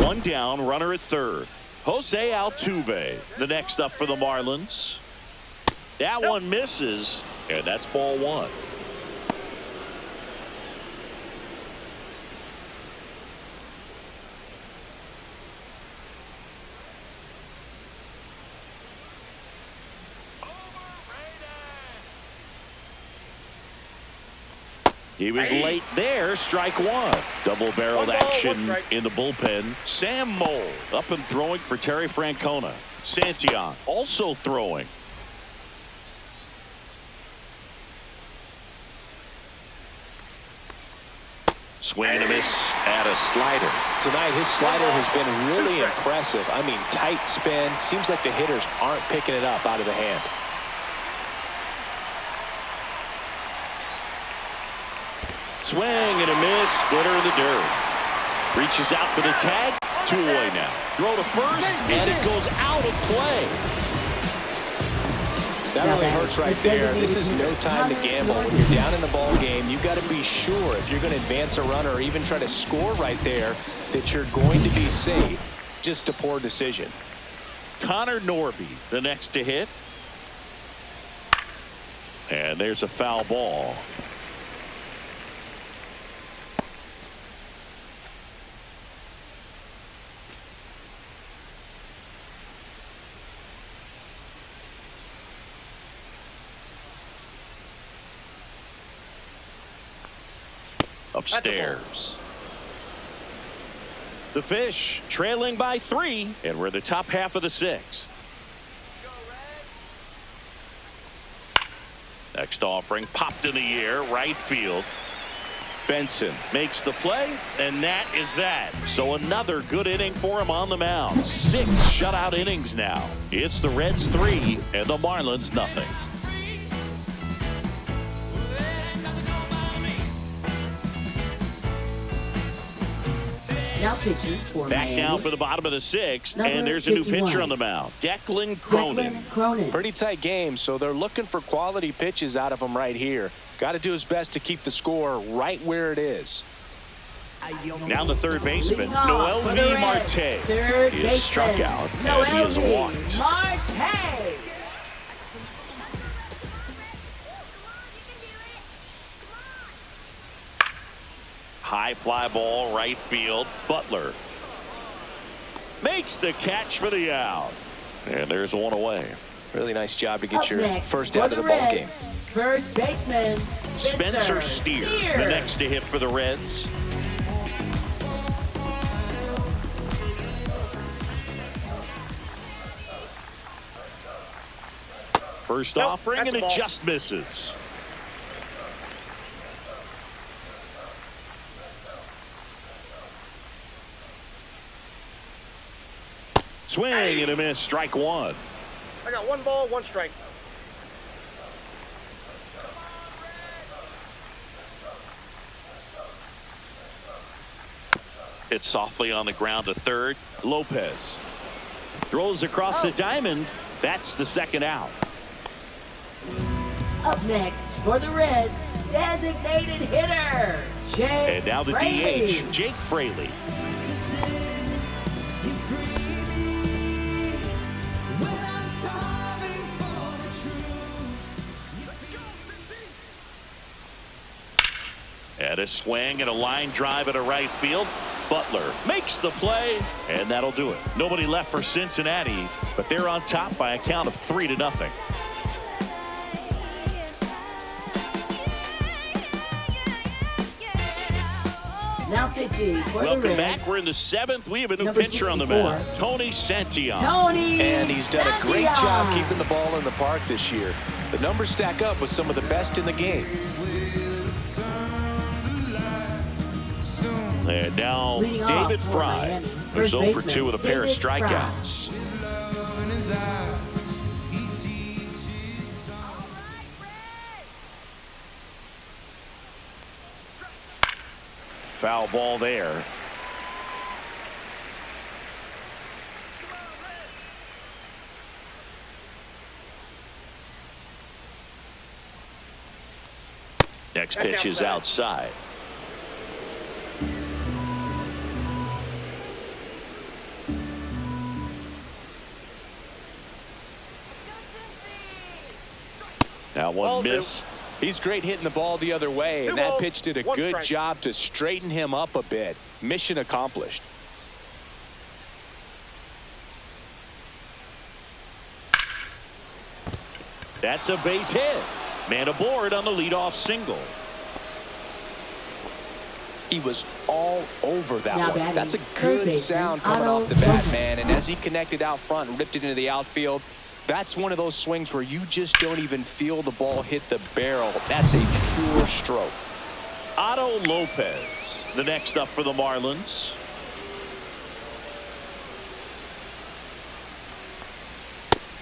One down, runner at third. Jose Altuve, the next up for the Marlins. That one misses, and that's ball 1. He was late there. Strike 1. Double-barreled action in the bullpen. Sam Moll up and throwing for Terry Francona. Santillan also throwing. Swing and a miss at a slider. Tonight, his slider has been really impressive. I mean, tight spin. Seems like the hitters aren't picking it up out of the hand. Swing and a miss. Splitter in the dirt. Reaches out for the tag. 2 away now. Throw to first, and it goes out of play. That really hurts right there. This is no time to gamble. When you're down in the ball game, you've got to be sure if you're going to advance a runner or even try to score right there that you're going to be safe. Just a poor decision. Connor Norby, the next to hit. And there's a foul ball. Upstairs. The Fish trailing by 3, and we're the top half of the 6th. Next offering popped in the air, right field. Benson makes the play, and that is that. So another good inning for him on the mound. 6 shutout innings now. It's the Reds 3 and the Marlins nothing. Now pitching for Back Miami. now for the bottom of the 6th, Number and there's a new 51. pitcher on the mound. Declan Cronin. Pretty tight game, so they're looking for quality pitches out of him right here. Got to do his best to keep the score right where it is. Now the third baseman, Noel V. Marte, is struck out, and he is walked. Marte. High fly ball, right field. Butler makes the catch for the out. And there's one away. Really nice job to get Up your next first for out of the ball Reds, game. First baseman, Spencer Steer, the next to hit for the Reds. First offering, and it just misses. Swing and a miss, strike one. I got 1 ball, 1 strike. Hit softly on the ground to third. Lopez throws across the diamond. That's the second out. Up next for the Reds, designated hitter, Jake And now the Fraley. DH, Jake Fraley. And a swing and a line drive at a right field. Butler makes the play, and that'll do it. Nobody left for Cincinnati, but they're on top by a count of 3-0. Now pitching for Welcome the Reds, back. We're in the 7th. We have a new Number pitcher on the 64. mound, Tony Santillan. Tony And he's done a great Santillan. job keeping the ball in the park this year. The numbers stack up with some of the best in the game. And now Leading David off for Fry, Miami, who's first 0 for baseman, 2 with a pair of David Fry. strikeouts. Foul ball there. Next pitch is outside. That one Ball two. missed. He's great hitting the ball the other way, and 2 that balls, pitch did a 1 good strike. job to straighten him up a bit. Mission accomplished. That's a base hit. Man aboard on the leadoff single. He was all over that Now one. batting, That's a third good baseman, sound coming Otto off the bat, Lopez. man. And as he connected out front and ripped it into the outfield, that's one of those swings where you just don't even feel the ball hit the barrel. That's a pure stroke. Otto Lopez, the next up for the Marlins.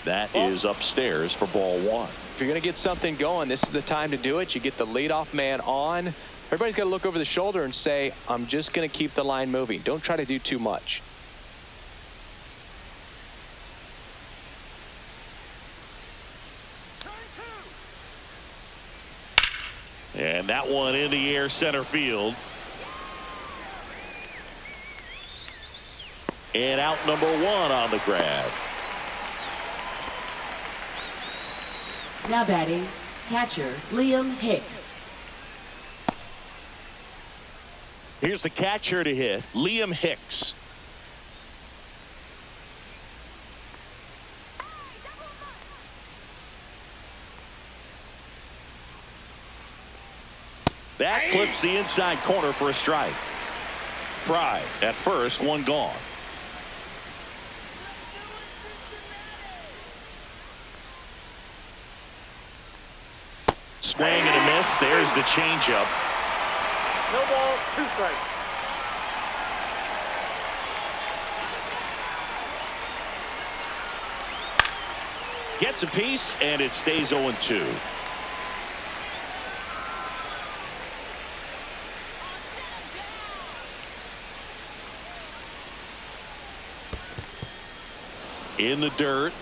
That is upstairs for ball one. If you're going to get something going, this is the time to do it. You get the leadoff man on. Everybody's got to look over the shoulder and say, I'm just going to keep the line moving. Don't try to do too much. And that one in the air center field. And out number one on the grab. Now batting, catcher Liam Hicks. Here's the catcher to hit, Liam Hicks. That clips the inside corner for a strike. Fry at first, one gone. Swing and a miss. There's the changeup. No ball, 2 strikes. Gets a piece, and it stays 0-2. In the dirt.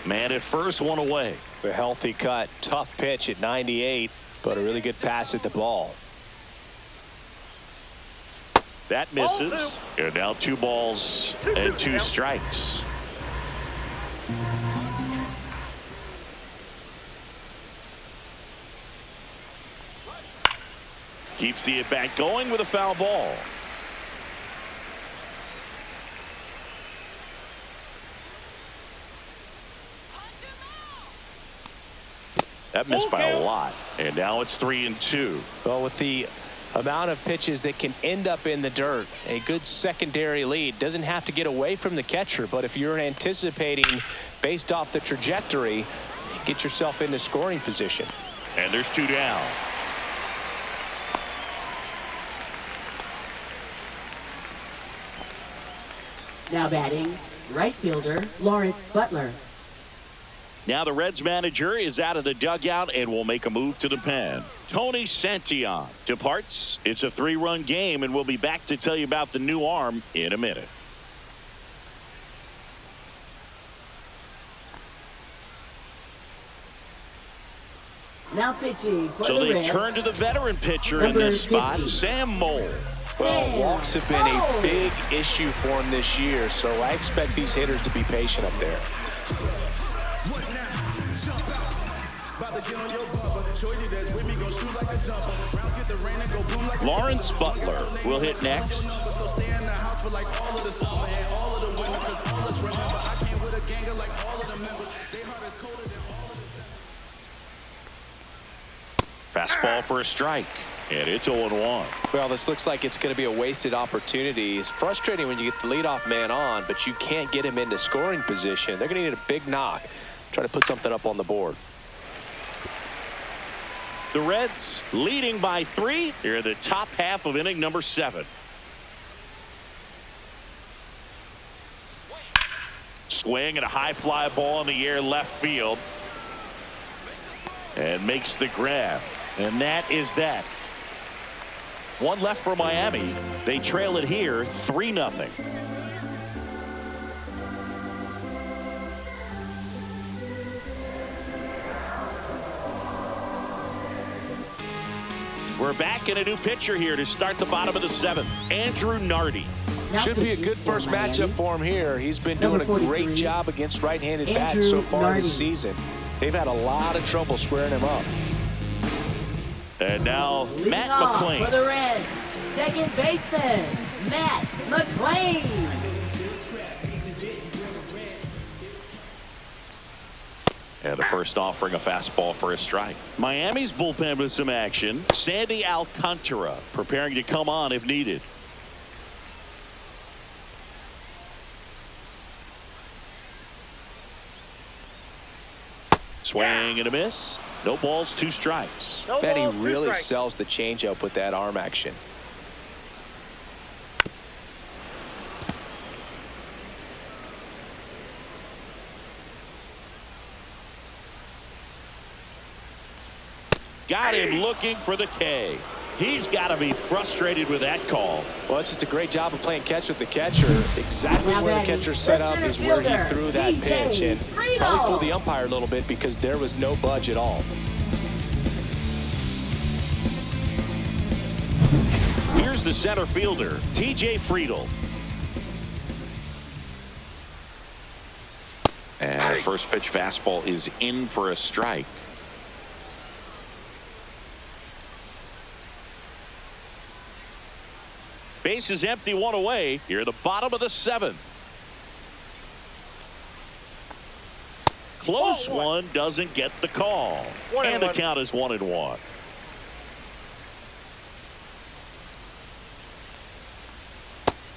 Man at first, one away. A healthy cut. Tough pitch at 98, but a really good pass at the ball. That misses. And now 2 balls and 2 strikes. Keeps the at-bat going with a foul ball. That missed by a lot. And now it's 3-2. Well, with the amount of pitches that can end up in the dirt, a good secondary lead. Doesn't have to get away from the catcher, but if you're anticipating based off the trajectory, get yourself into scoring position. And there's 2 down. Now batting, right fielder Lawrence Butler. Now the Reds manager is out of the dugout and will make a move to the pen. Tony Santillan departs. It's a 3-run game, and we'll be back to tell you about the new arm in a minute. Now pitching for So the they Reds, turn to the veteran pitcher in number this spot, 50. Sam Mole. Well, walks have been a big issue for him this year, so I expect these hitters to be patient up there. Lawrence Butler will hit next. Fastball for a strike, and it's 0-1. Well, this looks like it's going to be a wasted opportunity. It's frustrating when you get the leadoff man on, but you can't get him into scoring position. They're going to need a big knock, try to put something up on the board. The Reds leading by 3 here in the top half of inning number 7. Swing and a high fly ball in the air left field. And makes the grab. And that is that. 1 left for Miami. They trail it here 3-0. We're back in a new pitcher here to start the bottom of the 7th. Andrew Nardi. Now Should be a pitching good for first Miami, matchup for him here. He's been number doing a 43, great job against right-handed bats Andrew so far Nardi. this season. They've had a lot of trouble squaring him up. And now leading Matt off McClain. for the Reds, second baseman Matt McClain. And the first offering a fastball for a strike. Miami's bullpen with some action. Sandy Alcantara preparing to come on if needed. Swing and a miss. No balls, 2 strikes. No Bet he balls, 2 really strikes. sells the changeup with that arm action. Got him looking for the K. He's got to be frustrated with that call. Well, it's just a great job of playing catch with the catcher. Exactly Now where the batting, catcher set up center is where he fielder, threw that TJ pitch, and Friedel. probably fooled the umpire a little bit because there was no budge at all. Here's the center fielder, TJ Friedel. And the first pitch fastball is in for a strike. Base is empty, 1 away. Here at the bottom of the 7th. Close one, doesn't get the call. And the count is 1-1.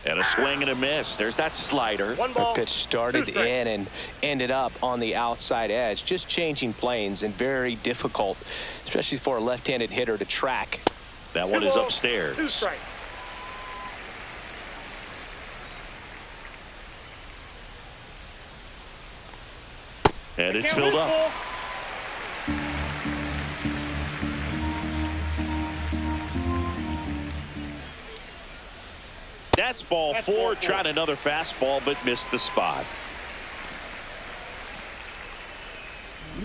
And a swing and a miss. There's that slider. 1 The ball, pitch 2 started strikes. in and ended up on the outside edge, just changing planes, and very difficult, especially for a left-handed hitter, to track. That 2 one is balls, upstairs. 2 strikes. And it's Can't filled lose up. ball. That's ball 4. Tried another fastball, but missed the spot.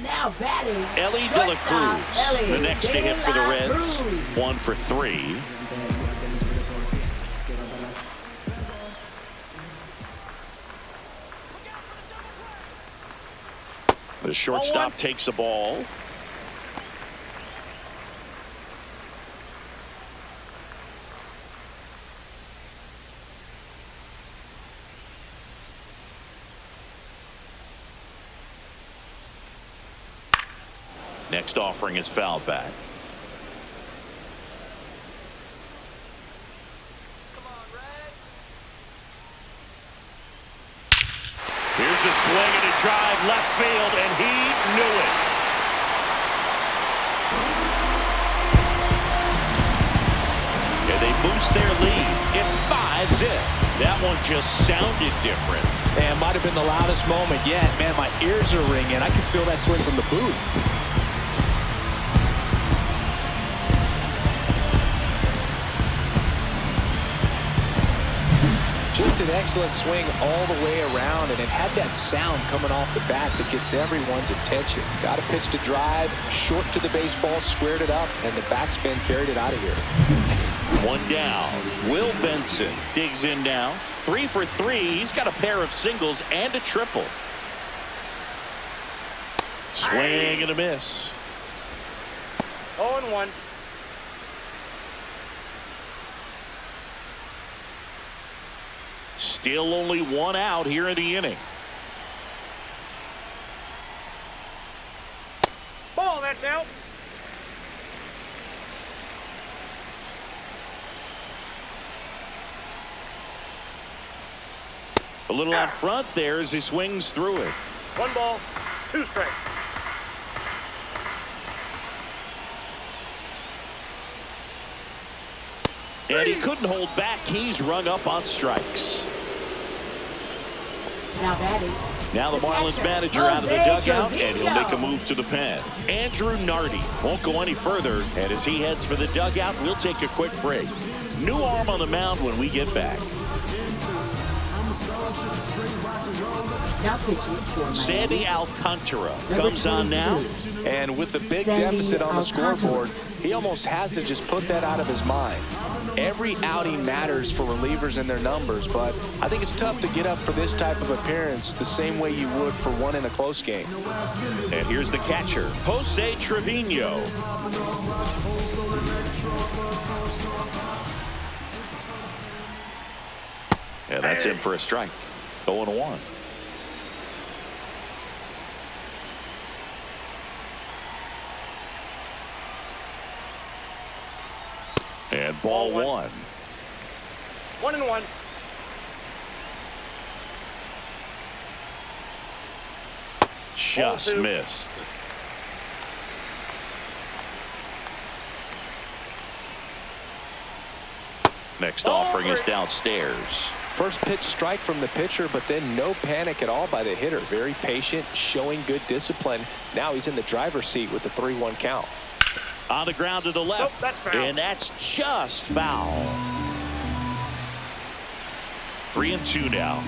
Now batting, Ellie De La shortstop, Cruz, Ellie the next to hit for the De La Reds. Cruz. 1 for 3. The shortstop takes the ball. Next offering is fouled back. Here's a swing and a drive left field, and he knew it. And they boost their lead. It's 5-zip. That one just sounded different. And might have been the loudest moment yet. Man, my ears are ringing. I can feel that swing from the booth. Just an excellent swing all the way around, and it had that sound coming off the bat that gets everyone's attention. Got a pitch to drive, short to the baseball, squared it up, and the backspin carried it out of here. One down. Will Benson digs in now. 3 for 3. He's got a pair of singles and a triple. Swing and a miss. 0-1. Still only one out here in the inning. Ball, that's out. A little out front there as he swings through it. 1 ball, 2 strikes. And he couldn't hold back. He's rung up on strikes. Now batting. Now the Marlins manager out of the dugout, and he'll make a move to the pen. Andrew Nardi won't go any further, and as he heads for the dugout, we'll take a quick break. New arm on the mound when we get back. Now pitching for Sandy Alcantara comes on now. And with the big Sandy deficit on the Alcantara. scoreboard, he almost has to just put that out of his mind. Every outing matters for relievers and their numbers, but I think it's tough to get up for this type of appearance the same way you would for one in a close game. And here's the catcher, Jose Trevino. And that's in for a strike. 0-1. And ball one. 1-1. Just missed. Next offering is downstairs. First pitch strike from the pitcher, but then no panic at all by the hitter. Very patient, showing good discipline. Now he's in the driver's seat with the 3-1 count. On the ground to the left. Nope, that's foul. And that's just foul. 3-2 now.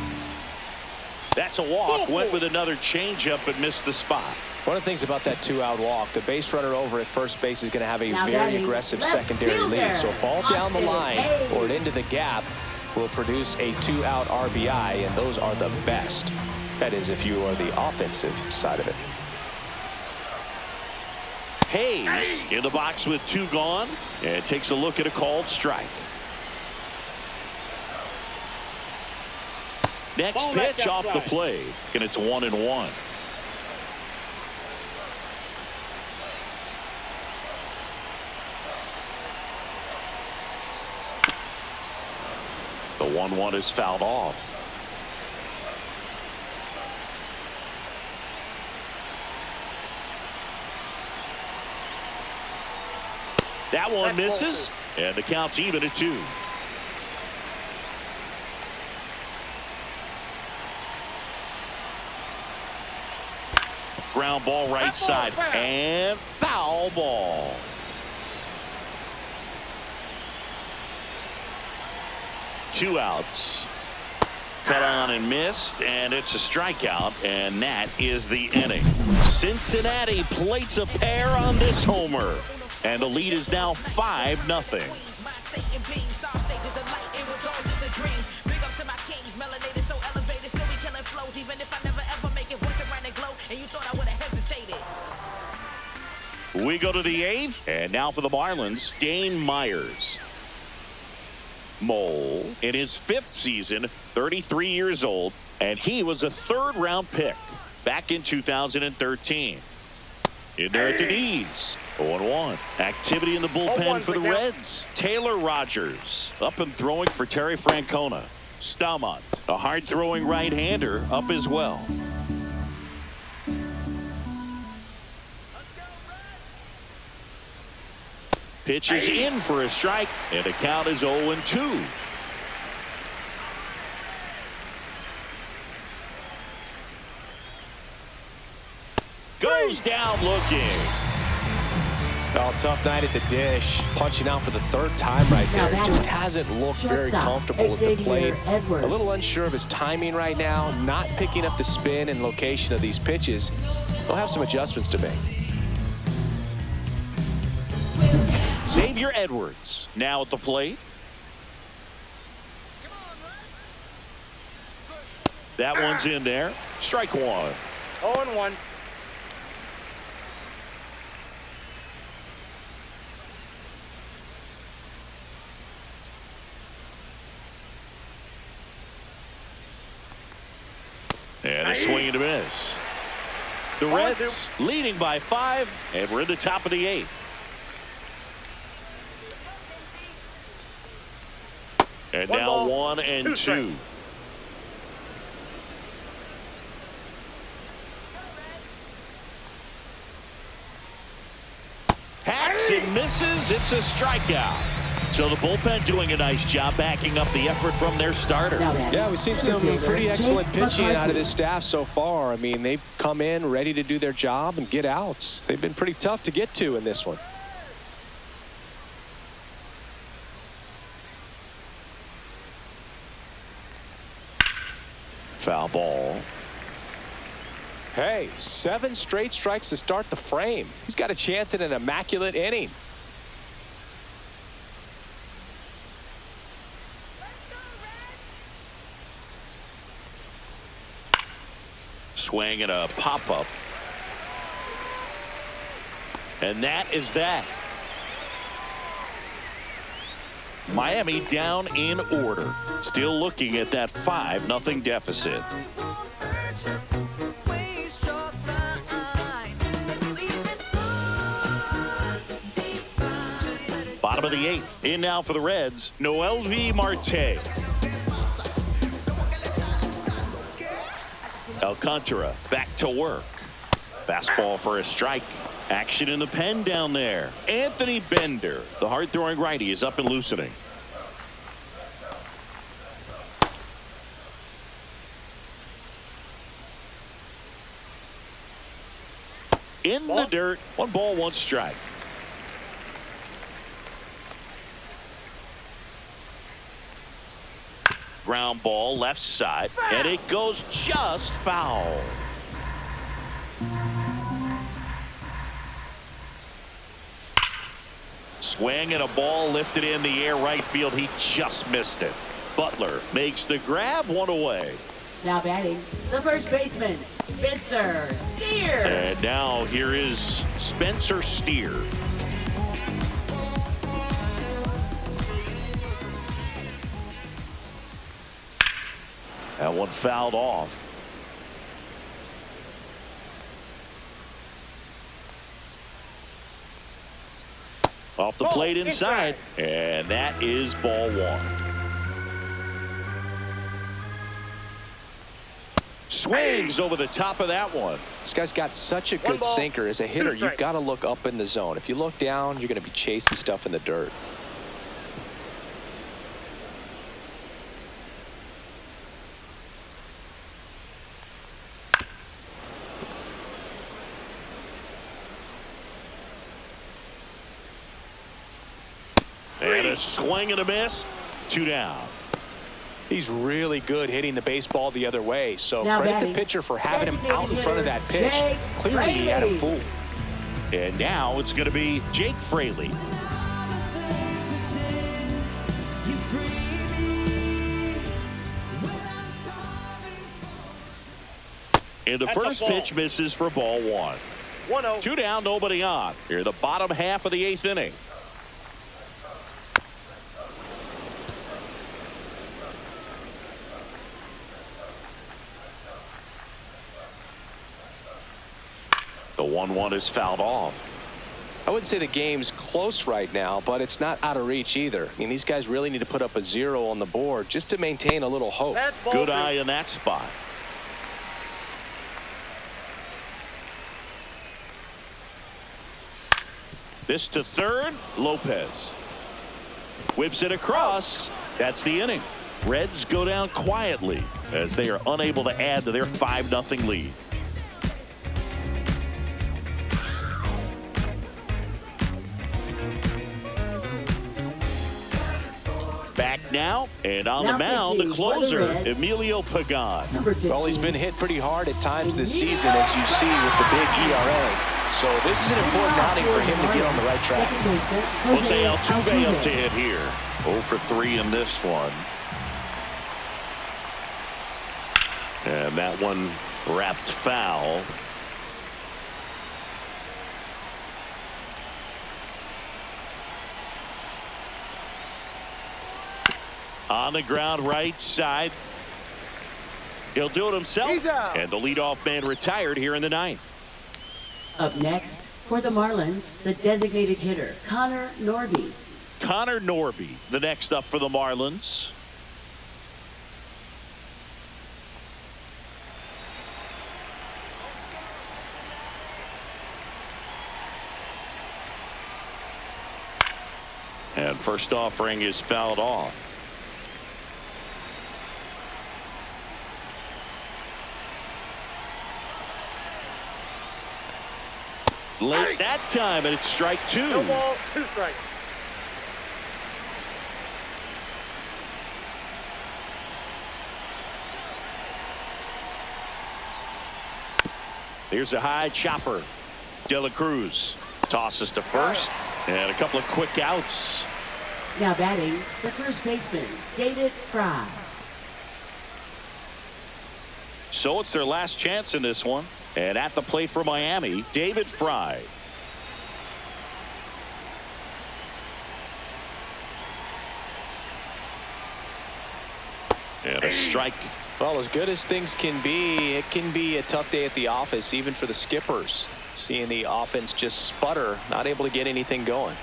That's a walk. Went with another changeup but missed the spot. One of the things about that 2-out walk, the base runner over at first base is going to have a Now very batting aggressive left secondary fielder, lead. So a ball down the Austin line Hayes. or into the gap will produce a 2-out RBI, and those are the best. That is, if you are the offensive side of it. Hayes in the box with 2 gone and takes a look at a called strike. Next Ball that's pitch off the outside. plate, and it's 1-1. The 1-1 is fouled off. That one misses, and the count's even at 2. Ground ball right side, and foul ball. Two outs. Cut on and missed, and it's a strikeout, and that is the inning. Cincinnati plates a pair on this homer, and the lead is now 5-0. We go to the 8th, and now for the Marlins, Dane Myers. Mole in his 5th season, 33 years old, and he was a 3rd-round pick back in 2013. In there at the knees. 0-1. Activity in the bullpen for the Reds. Taylor Rogers up and throwing for Terry Francona. Stamont, a hard-throwing right-hander, up as well. Pitch is in for a strike, and the count is 0-2. Goes down looking. Oh, tough night at the dish. Punching out for the third time right there. Just hasn't looked very comfortable at the plate. A little unsure of his timing right now. Not picking up the spin and location of these pitches. They'll have some adjustments to make. Xavier Edwards now at the plate. That one's in there. Strike one. 0-1. And a swing and a miss. The Reds leading by 5, and we're in the top of the 8th. And now 1-2. Hacks and misses. It's a strikeout. So the bullpen doing a nice job backing up the effort from their starter. Yeah, we've seen some pretty excellent pitching out of this staff so far. I mean, they've come in ready to do their job and get outs. They've been pretty tough to get to in this one. Foul ball. Hey, 7 straight strikes to start the frame. He's got a chance at an immaculate inning. Swing and a pop-up. And that is that. Miami down in order. Still looking at that 5-0 deficit. Bottom of the 8th. In now for the Reds, Noelvi Marte. Alcantara back to work. Fastball for a strike. Action in the pen down there. Anthony Bender, the hard-throwing righty, is up and loosening. In the dirt. 1 ball, 1 strike. Ground ball left side, and it goes just foul. Swing and a ball lifted in the air right field. He just missed it. Butler makes the grab, 1 away. Now batting, the first baseman, Spencer Steer. And now here is Spencer Steer. That one fouled off. Off the plate inside. And that is ball 1. Swings over the top of that one. This guy's got such a good sinker. As a hitter, you've got to look up in the zone. If you look down, you're going to be chasing stuff in the dirt. And a swing and a miss. 2 down. He's really good hitting the baseball the other way. So now credit batting, the pitcher for having him out in front of that pitch. Jake Clearly he had him Fraley. fooled. And now it's going to be Jake Fraley. And the first pitch misses for ball 1. 1-0. 2 down, nobody on. Here, the bottom half of the 8th inning. The 1-1 is fouled off. I wouldn't say the game's close right now, but it's not out of reach either. I mean, these guys really need to put up a 0 on the board just to maintain a little hope. That's ball Good 2. eye in that spot. This to third. Lopez whips it across. That's the inning. Reds go down quietly as they are unable to add to their 5-0 lead. Back now, and on the mound, the closer, Emilio Pagan. Well, he's been hit pretty hard at times this season, as you see with the big ERA. So this is an important outing for him to get on the right track. Jose Altuve up to hit here. 0 for 3 in this one. And that one wrapped foul. On the ground right side. He'll do it himself. And the leadoff man retired here in the 9th. Up next, for the Marlins, the designated hitter, Connor Norby. Connor Norby, the next up for the Marlins. And first offering is fouled off. Late that time, and it's strike 2. No ball, 2 strikes. Here's a high chopper. De La Cruz tosses to first, and a couple of quick outs. Now batting, the first baseman, David Fry. So it's their last chance in this one. And at the plate for Miami, David Fry. And a strike. Well, as good as things can be, it can be a tough day at the office, even for the skippers. Seeing the offense just sputter, not able to get anything going.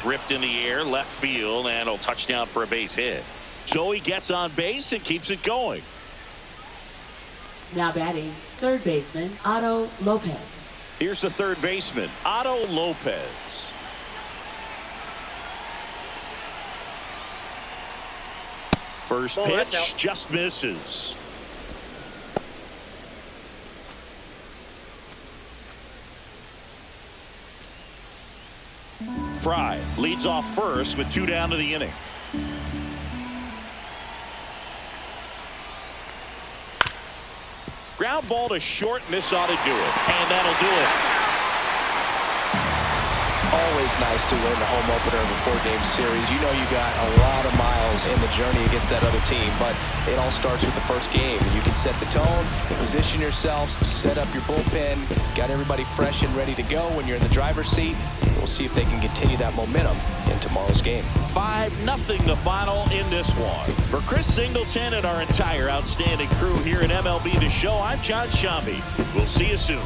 Ripped in the air, left field, and a touchdown for a base hit. Joey gets on base and keeps it going. Now batting, third baseman, Otto Lopez. Here's the third baseman, Otto Lopez. First pitch just misses. Fry leads off first with 2 down to the inning. Ground ball to short, and this ought to do it. And that'll do it. Always nice to win the home opener of a 4-game series. You know you got a lot of miles in the journey against that other team, but it all starts with the first game. And you can set the tone, position yourselves, set up your bullpen, got everybody fresh and ready to go when you're in the driver's seat. We'll see if they can continue that momentum in tomorrow's game. 5-0 the final in this one. For Chris Singleton and our entire outstanding crew here at MLB The Show, I'm John Shambi. We'll see you soon.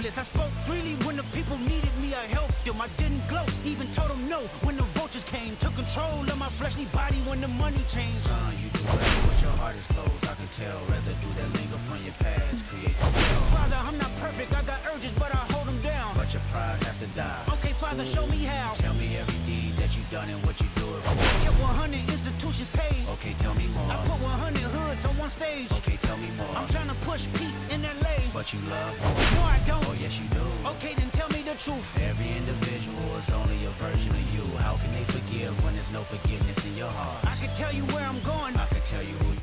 I spoke freely when the people needed me. I helped them. I didn't gloat, even told them no when the vultures came. Took control of my fleshly body when the money changed. Son, you do well, but your heart is closed. I can tell residue that linger from your past creates a soul. Father, I'm not perfect. I got urges, but I hold them down. But your pride has to die. Okay, Father, show me how. Tell me every deed that you done and what you do it for. I kept 100 institutions paid. Okay, tell me more. I put 100 hoods on one stage. Okay, tell me more. I'm trying to push peace in LA. But you love No, I don't. Oh, yes, you do. Okay, then tell me the truth. Every individual is only a version of you. How can they forgive when there's no forgiveness in your heart? I can tell you where I'm going. I can tell you who you